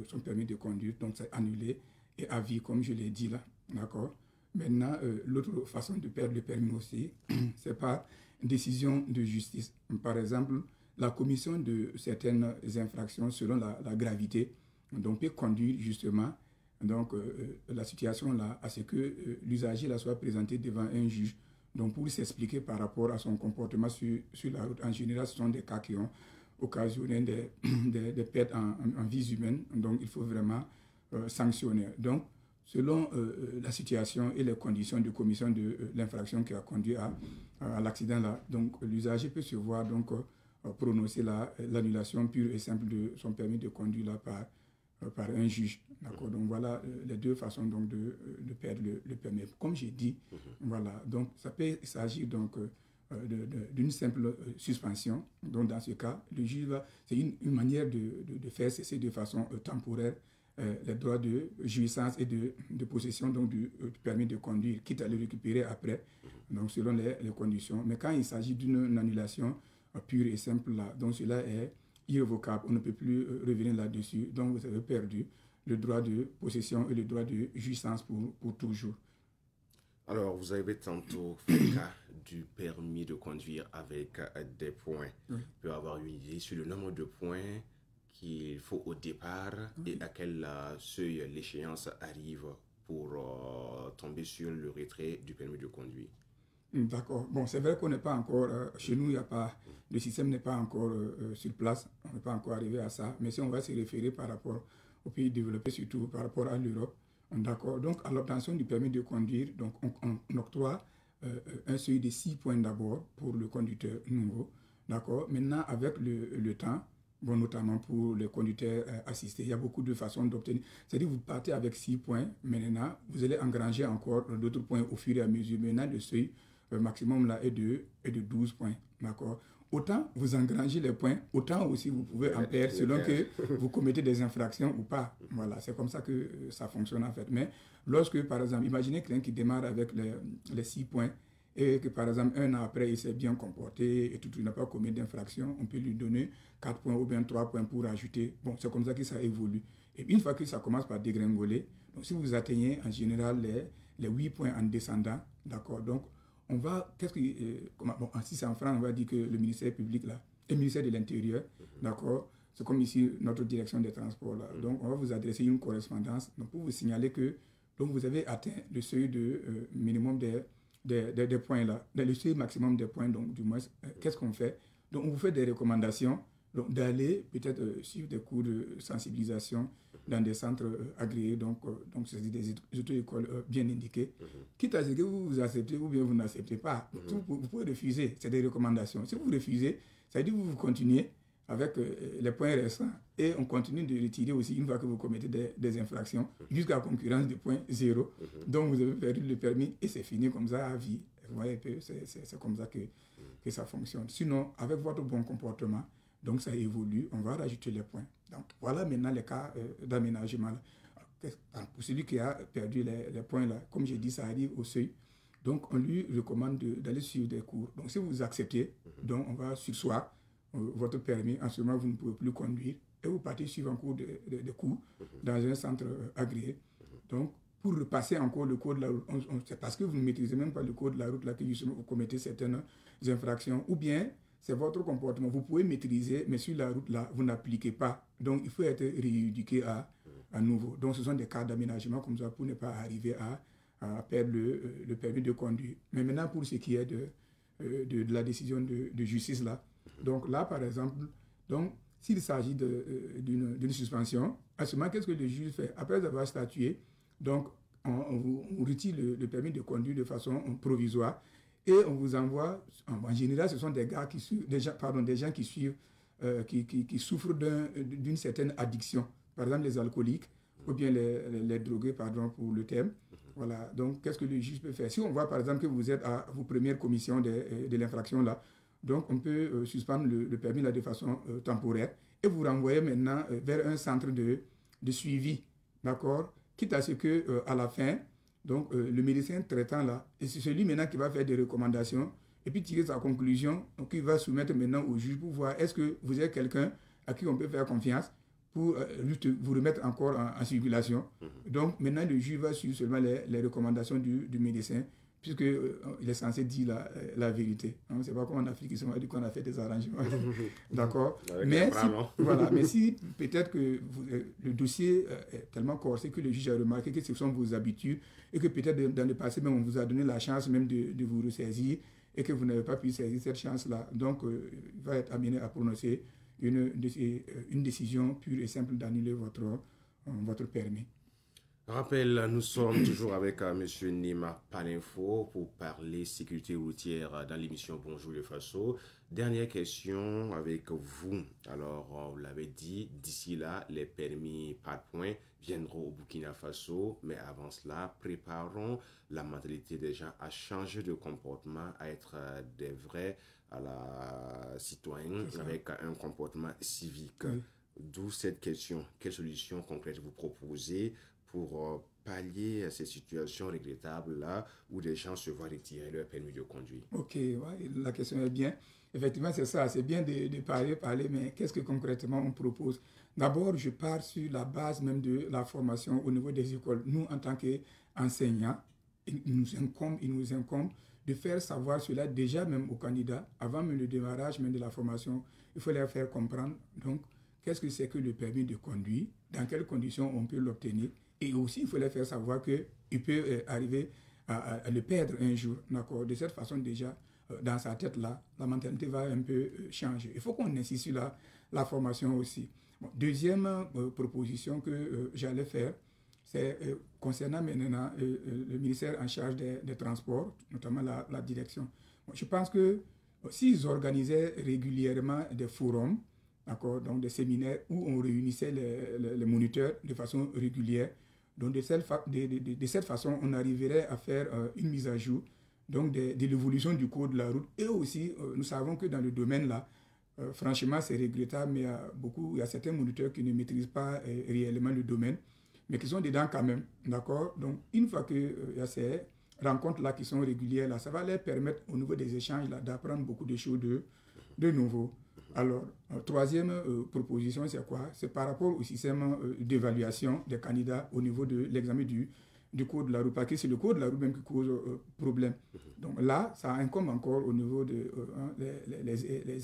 son permis de conduire. Donc, c'est annulé et à vie, comme je l'ai dit là. D'accord. Maintenant, l'autre façon de perdre le permis aussi, c'est par décision de justice. Par exemple, la commission de certaines infractions selon la gravité, donc peut conduire justement donc, la situation là à ce que l'usager soit présenté devant un juge. Donc, pour s'expliquer par rapport à son comportement sur la route. En général, ce sont des cas qui ont occasionné des pertes en vies humaines. Donc, il faut vraiment sanctionner. Donc, selon la situation et les conditions de commission de l'infraction qui a conduit à l'accident là, donc l'usager peut se voir donc prononcer l'annulation pure et simple de son permis de conduire là par un juge. D'accord. Donc voilà les deux façons donc de perdre le permis. Comme j'ai dit, voilà. Donc ça peut s'agir donc d'une simple suspension. Donc dans ce cas, le juge c'est une manière de faire cesser de façon temporaire les droits de jouissance et de possession donc du permis de conduire, quitte à le récupérer après, donc selon les conditions. Mais quand il s'agit d'une annulation pure et simple là, donc cela est irrévocable, on ne peut plus revenir là-dessus, donc vous avez perdu le droit de possession et le droit de jouissance pour toujours. Alors, vous avez tantôt fait le cas du permis de conduire avec des points. Oui. On peut avoir une idée sur le nombre de points qu'il faut au départ et à quel seuil l'échéance arrive pour tomber sur le retrait du permis de conduire. D'accord. Bon, c'est vrai qu'on n'est pas encore, chez nous, il n'y a pas, le système n'est pas encore sur place, on n'est pas encore arrivé à ça, mais si on va se référer par rapport aux pays développés, surtout par rapport à l'Europe, d'accord. Donc, à l'obtention du permis de conduire, donc on octroie un seuil de 6 points d'abord pour le conducteur nouveau, d'accord. Maintenant, avec le temps, bon, notamment pour les conducteurs assistés, il y a beaucoup de façons d'obtenir. C'est-à-dire que vous partez avec 6 points, mais maintenant, vous allez engranger encore d'autres points au fur et à mesure. Maintenant, le seuil maximum là est de 12 points, d'accord. autant vous engrangez les points, autant aussi vous pouvez en perdre selon que vous commettez des infractions ou pas. Voilà, c'est comme ça que ça fonctionne en fait. Mais lorsque, par exemple, imaginez quelqu'un qui démarre avec les 6 points et que, par exemple, un an après, il s'est bien comporté et tout, il n'a pas commis d'infraction, on peut lui donner 4 points ou bien 3 points pour ajouter. Bon, c'est comme ça que ça évolue. Et une fois que ça commence par dégringoler, donc si vous atteignez en général les 8 points en descendant, d'accord, donc on va, bon, si c'est en France, on va dire que le ministère public, là, le ministère de l'Intérieur, d'accord, c'est comme ici notre direction des transports, là. Donc on va vous adresser une correspondance donc, pour vous signaler que donc, vous avez atteint le seuil de minimum des points, là, le seuil maximum des points, donc du moins, qu'est-ce qu'on fait? Donc on vous fait des recommandations d'aller peut-être suivre des cours de sensibilisation dans des centres agréés, donc c'est des auto-écoles bien indiquées, quitte à ce que vous acceptez ou bien vous n'acceptez pas. Vous pouvez refuser, c'est des recommandations. Si vous refusez, ça veut dire que vous continuez avec les points restants et on continue de retirer aussi une fois que vous commettez des infractions jusqu'à la concurrence de point 0. Donc vous avez perdu le permis et c'est fini comme ça à vie. Vous voyez, c'est comme ça que ça fonctionne. Sinon, avec votre bon comportement, donc ça évolue, on va rajouter les points. Donc voilà maintenant les cas d'aménagement. Pour celui qui a perdu les points là, comme j'ai dit, ça arrive au seuil. Donc on lui recommande d'aller suivre des cours. Donc si vous acceptez, donc on va surseoir votre permis. En ce moment, vous ne pouvez plus conduire et vous partez suivre un cours de cours dans un centre agréé. Donc pour repasser encore le code de la route, c'est parce que vous ne maîtrisez même pas le code de la route là que justement vous commettez certaines infractions ou bien c'est votre comportement. Vous pouvez maîtriser, mais sur la route, là, vous n'appliquez pas. Donc, il faut être rééduqué à nouveau. Donc, ce sont des cas d'aménagement comme ça pour ne pas arriver à perdre le permis de conduire. Mais maintenant, pour ce qui est de la décision de justice, là, donc là, par exemple, donc, s'il s'agit d'une suspension, à ce moment, qu'est-ce que le juge fait? Après avoir statué, donc, on retire le permis de conduire de façon provisoire. Et on vous envoie, en général, ce sont des gars qui suivent, des gens qui suivent, qui souffrent d'une certaine addiction. Par exemple, les alcooliques ou bien les drogués, pardon pour le terme. Voilà. Donc, qu'est-ce que le juge peut faire? Si on voit, par exemple, que vous êtes à vos premières commissions de l'infraction, là, donc on peut suspendre le permis là, de façon temporaire et vous renvoyer maintenant vers un centre de suivi, d'accord? Quitte à ce que à la fin, donc, le médecin traitant là, et c'est celui maintenant qui va faire des recommandations et puis tirer sa conclusion, donc il va soumettre maintenant au juge pour voir est-ce que vous êtes quelqu'un à qui on peut faire confiance pour vous remettre encore en circulation. Donc, maintenant, le juge va suivre seulement les recommandations du médecin puisqu'il est censé dire la vérité. Hein? C'est pas comme en Afrique, ils ont dit qu'on a fait des arrangements. D'accord. Mais si peut-être que le dossier est tellement corsé que le juge a remarqué que ce sont vos habitudes et que peut-être dans le passé, même, on vous a donné la chance même de vous ressaisir et que vous n'avez pas pu saisir cette chance-là. Donc, il va être amené à prononcer une décision pure et simple d'annuler votre permis. Rappel, nous sommes toujours avec M. Nima Palinfo pour parler sécurité routière dans l'émission Bonjour le Faso. Dernière question avec vous. Alors, vous l'avez dit, d'ici là, les permis par points viendront au Burkina Faso. Mais avant cela, préparons la mentalité des gens à changer de comportement, à être des vrais à la citoyenne avec un comportement civique. Oui. D'où cette question. Quelles solutions concrètes vous proposez pour pallier à ces situations regrettables-là où des gens se voient retirer leur permis de conduire? Ok, ouais, la question est bien. Effectivement, c'est ça. C'est bien de parler, mais qu'est-ce que concrètement on propose? D'abord, je pars sur la base même de la formation au niveau des écoles. Nous, en tant qu'enseignants, il nous incombe de faire savoir cela déjà même aux candidats, avant même le démarrage même de la formation. Il faut leur faire comprendre, donc, qu'est-ce que c'est que le permis de conduire, dans quelles conditions on peut l'obtenir. Et aussi, il faut leur faire savoir qu'il peut arriver à le perdre un jour. D'accord. De cette façon, déjà, dans sa tête-là, la mentalité va un peu changer. Il faut qu'on insiste sur la formation aussi. Bon, deuxième proposition que j'allais faire, c'est concernant maintenant le ministère en charge des transports, notamment la direction. Bon, je pense que s'ils organisaient régulièrement des forums, d'accord, donc des séminaires où on réunissait les moniteurs de façon régulière, donc de cette façon, on arriverait à faire une mise à jour donc de l'évolution du code de la route. Et aussi, nous savons que dans le domaine là, franchement, c'est regrettable, mais il y a certains moniteurs qui ne maîtrisent pas réellement le domaine, mais qui sont dedans quand même, d'accord? Donc, une fois qu'il y a ces rencontres-là qui sont régulières, là, ça va leur permettre, au niveau des échanges, là, d'apprendre beaucoup de choses de nouveau. Alors, troisième proposition, c'est quoi? C'est par rapport au système d'évaluation des candidats au niveau de l'examen du code de la route, parce que c'est le code de la route même qui cause problème. Donc là, ça incombe encore au niveau des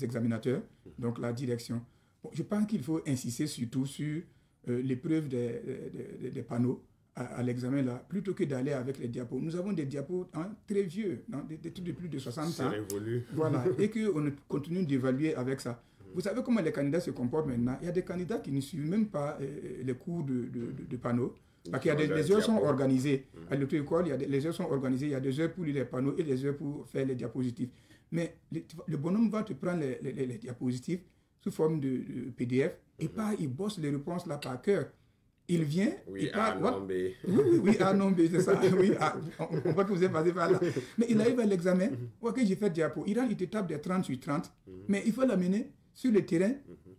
examinateurs, donc la direction. Bon, je pense qu'il faut insister surtout sur l'épreuve des panneaux à l'examen là, plutôt que d'aller avec les diapos. Nous avons des diapos très vieux, des trucs de plus de 60 ans. C'est révolu. Voilà, et qu'on continue d'évaluer avec ça. Vous savez comment les candidats se comportent maintenant? Il y a des candidats qui ne suivent même pas les cours de panneaux. Parce qu'il y a les heures sont organisées. À l'auto-école, les heures sont organisées. Il y a des heures pour lire les panneaux et des heures pour faire les diapositives. Mais le bonhomme va te prendre les diapositives sous forme de PDF et il bosse les réponses là par cœur. Il vient, oui, il parle. Non, B. Oui, non, B, c'est ça. Oui, on voit que vous êtes passé par là. Mais il arrive à l'examen. Ok, j'ai fait diapo. Il te tape des 30 sur 30. Mais il faut l'amener sur le terrain,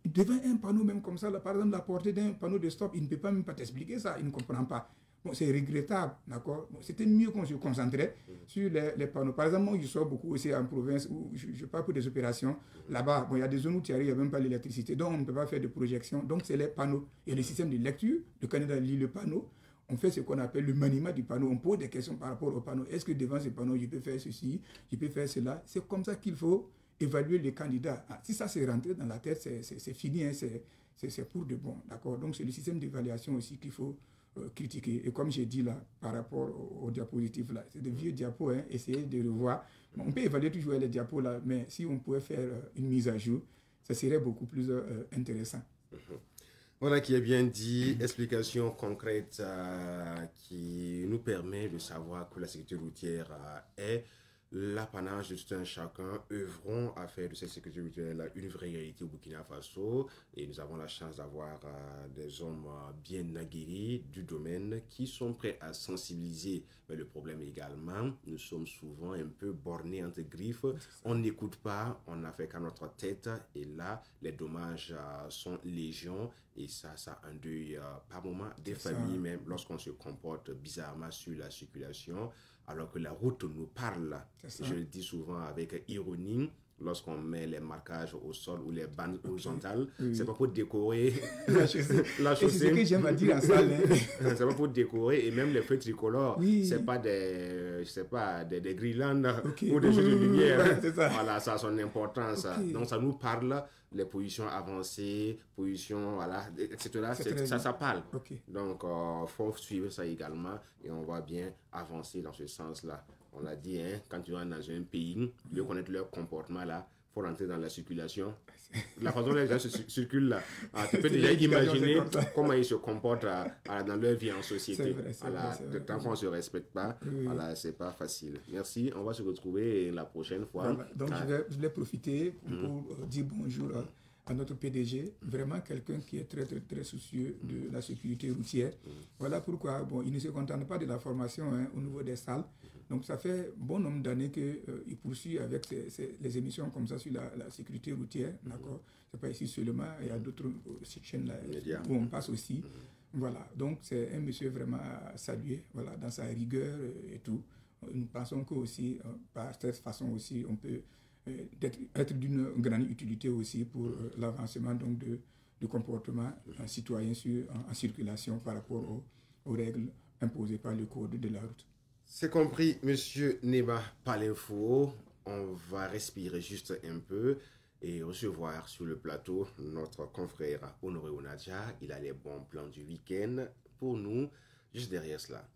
devant un panneau même comme ça. Là, par exemple, la portée d'un panneau de stop, il ne peut pas même pas t'expliquer ça. Il ne comprend pas. Bon, c'est regrettable, d'accord? Bon, c'était mieux qu'on se concentrait sur les panneaux. Par exemple, moi, je sors beaucoup aussi en province où je pars pour des opérations. Là-bas, bon, il y a des zones où tu arrives, il n'y a même pas l'électricité. Donc, on ne peut pas faire de projection. Donc, c'est les panneaux. Il y a le système de lecture. Le candidat lit le panneau. On fait ce qu'on appelle le maniement du panneau. On pose des questions par rapport au panneau. Est-ce que devant ce panneau, je peux faire ceci? Je peux faire cela? C'est comme ça qu'il faut évaluer les candidats. Si ça s'est rentré dans la tête, c'est fini. Hein, c'est pour de bon. D'accord? Donc, c'est le système d'évaluation aussi qu'il faut critiquer. Et comme j'ai dit là, par rapport aux diapositives là, c'est des vieux diapos, hein, essayez de revoir. On peut évaluer toujours les diapos là, mais si on pouvait faire une mise à jour, ça serait beaucoup plus intéressant. Voilà qui est bien dit, explication concrète qui nous permet de savoir que la sécurité routière est l'apanage de tout un chacun. Œuvrons à faire de cette sécurité routière une vraie réalité au Burkina Faso, et nous avons la chance d'avoir des hommes bien aguerris du domaine qui sont prêts à sensibiliser. Mais le problème également, nous sommes souvent un peu bornés entre griffes, on n'écoute pas, on n'a fait qu'à notre tête, et là les dommages sont légion, et ça endeuille par moment des familles même lorsqu'on se comporte bizarrement sur la circulation, alors que la route nous parle. Je le dis souvent avec ironie, lorsqu'on met les marquages au sol ou les bandes horizontales, c'est pas pour décorer la chaussée. C'est ce que j'aime à dire en salle. C'est pas pour décorer, et même les feux tricolores, c'est pas des guirlandes ou des jeux de lumière. Voilà, ça a son importance. Donc ça nous parle, les positions avancées, positions, voilà, etc. Ça parle. Donc il faut suivre ça également, et on va bien avancer dans ce sens-là. On l'a dit, hein, quand tu vas dans un pays, tu veux connaître leur comportement là, il faut rentrer dans la circulation. La façon dont les gens circulent là, tu peux déjà imaginer comment ils se comportent dans leur vie en société. Tant qu'on ne se respecte pas, voilà, c'est pas facile. Merci, on va se retrouver la prochaine fois. Voilà. Donc je vais profiter pour dire bonjour à notre PDG, vraiment quelqu'un qui est très, très, très soucieux de la sécurité routière. Voilà pourquoi, bon, il ne se contente pas de la formation au niveau des salles. Donc, ça fait bon nombre d'années qu'il poursuit avec les émissions comme ça sur la sécurité routière. D'accord? C'est pas ici seulement, il y a d'autres chaînes là où on passe aussi. Voilà, donc c'est un monsieur vraiment à saluer, voilà, dans sa rigueur et tout. Nous pensons que aussi, par cette façon aussi, on peut être d'une grande utilité aussi pour l'avancement donc de comportement citoyen en circulation par rapport aux règles imposées par le code de la route. C'est compris, monsieur Neba Palinfo. On va respirer juste un peu et recevoir sur le plateau notre confrère Honoré Onadia. Il a les bons plans du week-end pour nous, juste derrière cela.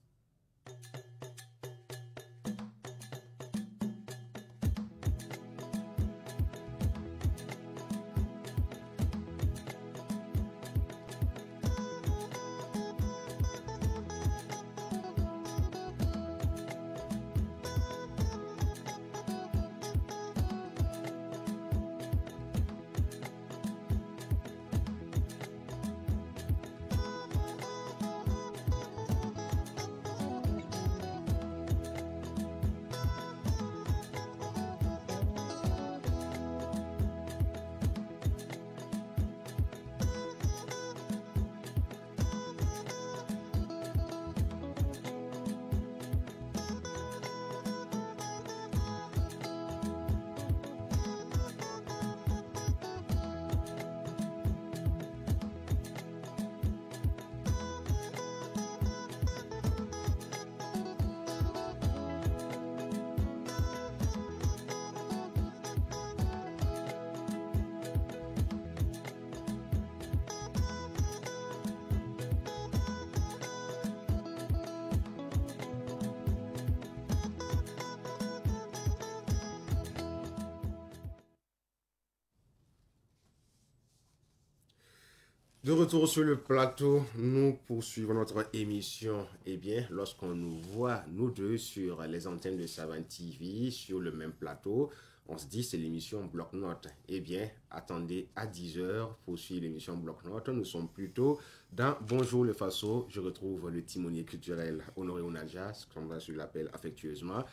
De retour sur le plateau, nous poursuivons notre émission. Eh bien, lorsqu'on nous voit, nous deux, sur les antennes de Savane TV, sur le même plateau, on se dit c'est l'émission Bloc-Notes. Eh bien, attendez à 10h pour suivre l'émission Bloc-Notes. Nous sommes plutôt dans Bonjour le Faso. Je retrouve le timonier culturel Honoré Onaja, comme je l'appelle affectueusement,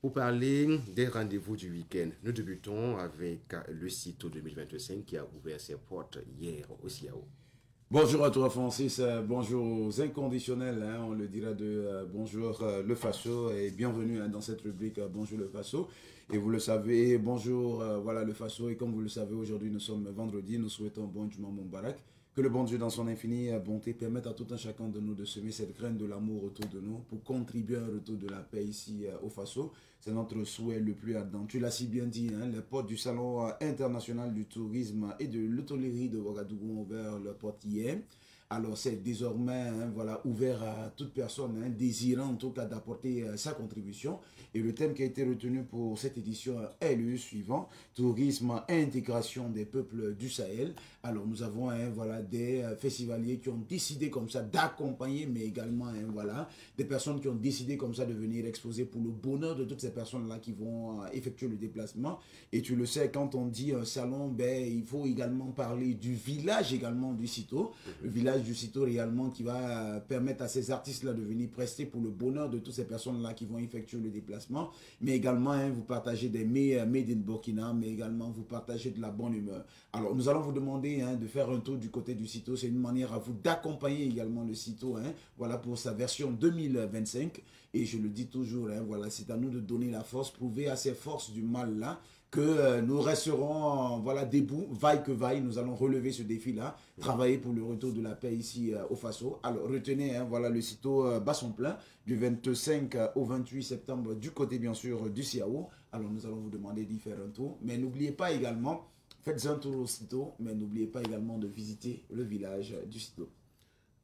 pour parler des rendez-vous du week-end. Nous débutons avec le CITO 2025 qui a ouvert ses portes hier au CIAO. Bonjour à toi Francis, bonjour aux inconditionnels, hein, on le dira bonjour le Faso et bienvenue dans cette rubrique Bonjour le Faso. Et vous le savez, bonjour voilà le Faso, et comme vous le savez aujourd'hui nous sommes vendredi, nous souhaitons bon Juma Moubarak. Que le bon Dieu dans son infinie bonté permette à tout un chacun de nous de semer cette graine de l'amour autour de nous pour contribuer à un retour de la paix ici au Faso. C'est notre souhait le plus ardent. Tu l'as si bien dit, hein, les portes du Salon international du tourisme et de l'hôtellerie de Ouagadougou ont ouvert leurs portes hier. Alors c'est désormais hein, voilà, ouvert à toute personne hein, désirant en tout cas d'apporter sa contribution. Et le thème qui a été retenu pour cette édition est le suivant: tourisme et intégration des peuples du Sahel. Alors nous avons hein, voilà, des festivaliers qui ont décidé comme ça d'accompagner, mais également hein, voilà, des personnes qui ont décidé comme ça de venir exposer pour le bonheur de toutes ces personnes-là qui vont effectuer le déplacement. Et tu le sais, quand on dit un salon, ben, il faut également parler du village également du CITO. Le village du CITO réellement qui va permettre à ces artistes-là de venir prester pour le bonheur de toutes ces personnes-là qui vont effectuer le déplacement, mais également hein, vous partagez des made in Burkina, mais également vous partagez de la bonne humeur. Alors nous allons vous demander hein, de faire un tour du côté du CITO, c'est une manière à vous d'accompagner également le CITO, hein, voilà pour sa version 2025, et je le dis toujours, hein, voilà, c'est à nous de donner la force, prouver à ces forces du mal-là, que nous resterons voilà, debout, vaille que vaille, nous allons relever ce défi-là, travailler pour le retour de la paix ici au Faso. Alors retenez, hein, voilà le CITO bat son plein du 25 au 28 septembre du côté bien sûr du CIAO. Alors nous allons vous demander d'y faire un tour, mais n'oubliez pas également, faites un tour au CITO, mais n'oubliez pas également de visiter le village du CITO.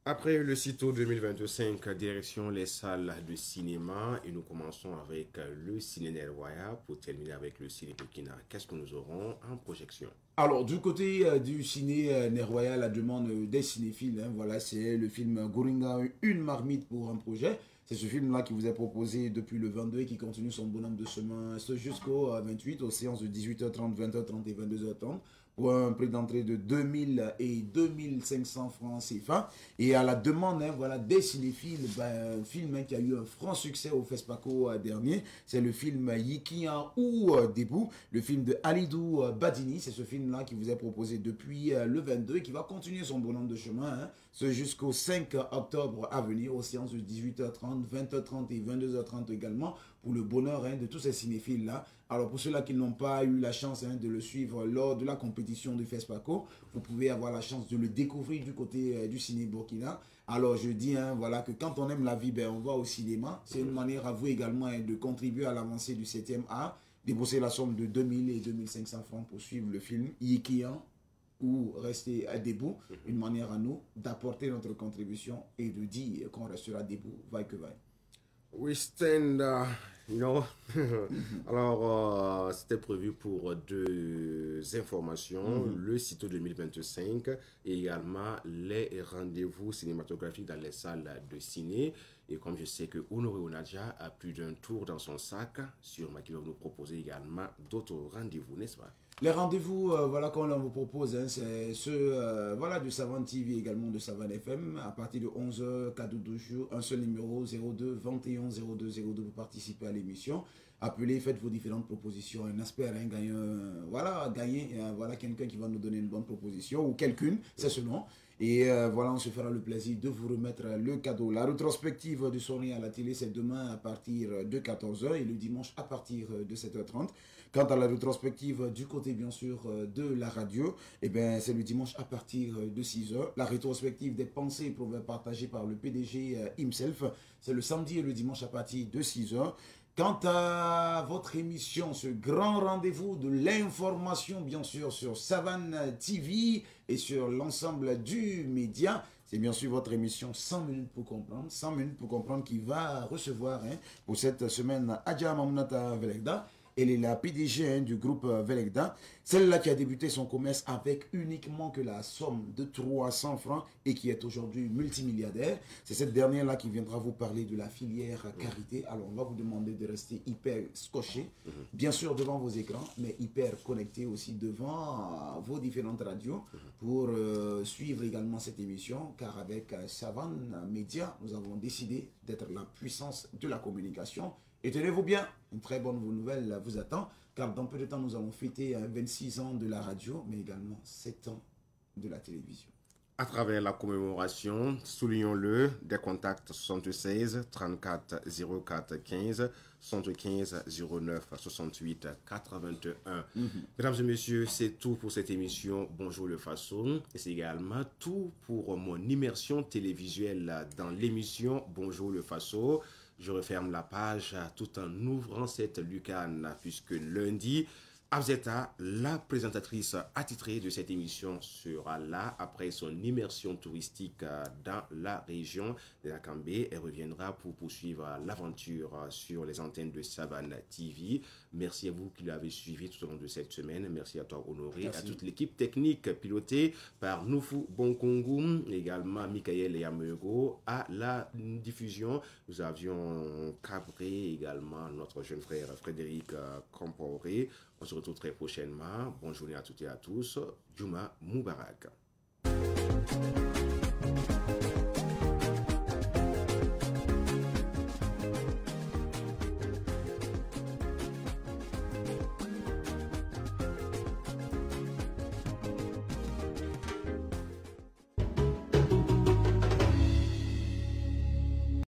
Après le CITO 2025, direction les salles de cinéma, et nous commençons avec le Ciné Nerwaya pour terminer avec le Ciné Burkina. Qu'est-ce que nous aurons en projection? Alors du côté du Ciné Nerwaya, la demande des cinéphiles, hein, voilà, c'est le film Goringa, une marmite pour un projet. C'est ce film-là qui vous est proposé depuis le 22 et qui continue son bonhomme de chemin jusqu'au 28, aux séances de 18h30, 20h30 et 22h30. Pour un prix d'entrée de 2000 et 2500 francs CFA. Et à la demande hein, voilà, des cinéphiles, ben, un film hein, qui a eu un franc succès au FESPACO dernier, c'est le film Yikia ou Debout, le film de Alidou Badini. C'est ce film-là qui vous est proposé depuis le 22 et qui va continuer son bonhomme de chemin hein, jusqu'au 5 octobre à venir, aux séances de 18h30, 20h30 et 22h30 également, pour le bonheur hein, de tous ces cinéphiles-là. Alors pour ceux-là qui n'ont pas eu la chance hein, de le suivre lors de la compétition du FESPACO, vous pouvez avoir la chance de le découvrir du côté du Ciné Burkina. Alors je dis hein, voilà, que quand on aime la vie, ben, on va au cinéma. C'est une manière à vous également hein, de contribuer à l'avancée du 7e art, débourser la somme de 2000 et 2500 francs pour suivre le film Yikian ou rester debout. Une manière à nous d'apporter notre contribution et de dire qu'on restera debout, vaille que vaille. We stand, you know. Alors, c'était prévu pour deux informations, le CITO 2025 et également les rendez-vous cinématographiques dans les salles de ciné. Et comme je sais que Honoré Onaja a plus d'un tour dans son sac, sûrement qu'il va nous proposer également d'autres rendez-vous, n'est-ce pas? Les rendez-vous voilà, qu'on vous propose, hein, c'est ceux voilà, du Savane TV, également de Savane FM, à partir de 11h, cadeau de jour, un seul numéro, 02 21 02 02 pour participer à l'émission. Appelez, faites vos différentes propositions. On espère hein, gagner, voilà, quelqu'un qui va nous donner une bonne proposition, ou quelqu'une, c'est selon. Et voilà, on se fera le plaisir de vous remettre le cadeau. La rétrospective du Sonia à la télé, c'est demain à partir de 14h et le dimanche à partir de 7h30. Quant à la rétrospective du côté, bien sûr, de la radio, eh bien, c'est le dimanche à partir de 6h. La rétrospective des pensées et proverbes partagées par le PDG himself, c'est le samedi et le dimanche à partir de 6h. Quant à votre émission, ce grand rendez-vous de l'information, bien sûr, sur Savane TV et sur l'ensemble du média, c'est bien sûr votre émission 100 minutes pour comprendre. 100 minutes pour comprendre qui va recevoir hein, pour cette semaine Adja Mamounata Velegda. Elle est la PDG du groupe Velegda. Celle-là qui a débuté son commerce avec uniquement que la somme de 300 francs et qui est aujourd'hui multimilliardaire. C'est cette dernière-là qui viendra vous parler de la filière carité. Alors, on va vous demander de rester hyper scotché, bien sûr devant vos écrans, mais hyper connecté aussi devant vos différentes radios pour suivre également cette émission, car avec Savane Média, nous avons décidé d'être la puissance de la communication. Et tenez-vous bien, une très bonne nouvelle vous attend, car dans peu de temps, nous allons fêter 26 ans de la radio, mais également 7 ans de la télévision. À travers la commémoration, soulignons-le, des contacts 76 34 04 15 75 09 68 81. Mesdames et messieurs, c'est tout pour cette émission Bonjour le Faso. Et c'est également tout pour mon immersion télévisuelle dans l'émission Bonjour le Faso. Je referme la page tout en ouvrant cette lucarne, puisque lundi, Abzeta, la présentatrice attitrée de cette émission, sera là après son immersion touristique dans la région de la Cambé. Elle reviendra pour poursuivre l'aventure sur les antennes de Savane TV. Merci à vous qui l'avez suivi tout au long de cette semaine. Merci à toi, Honoré, à toute l'équipe technique pilotée par Noufou Bonkongoum, également Michael Yamego. À la diffusion, nous avions cabré également notre jeune frère Frédéric Compaoré. On se retrouve très prochainement. Bonne journée à toutes et à tous. Juma Moubarak.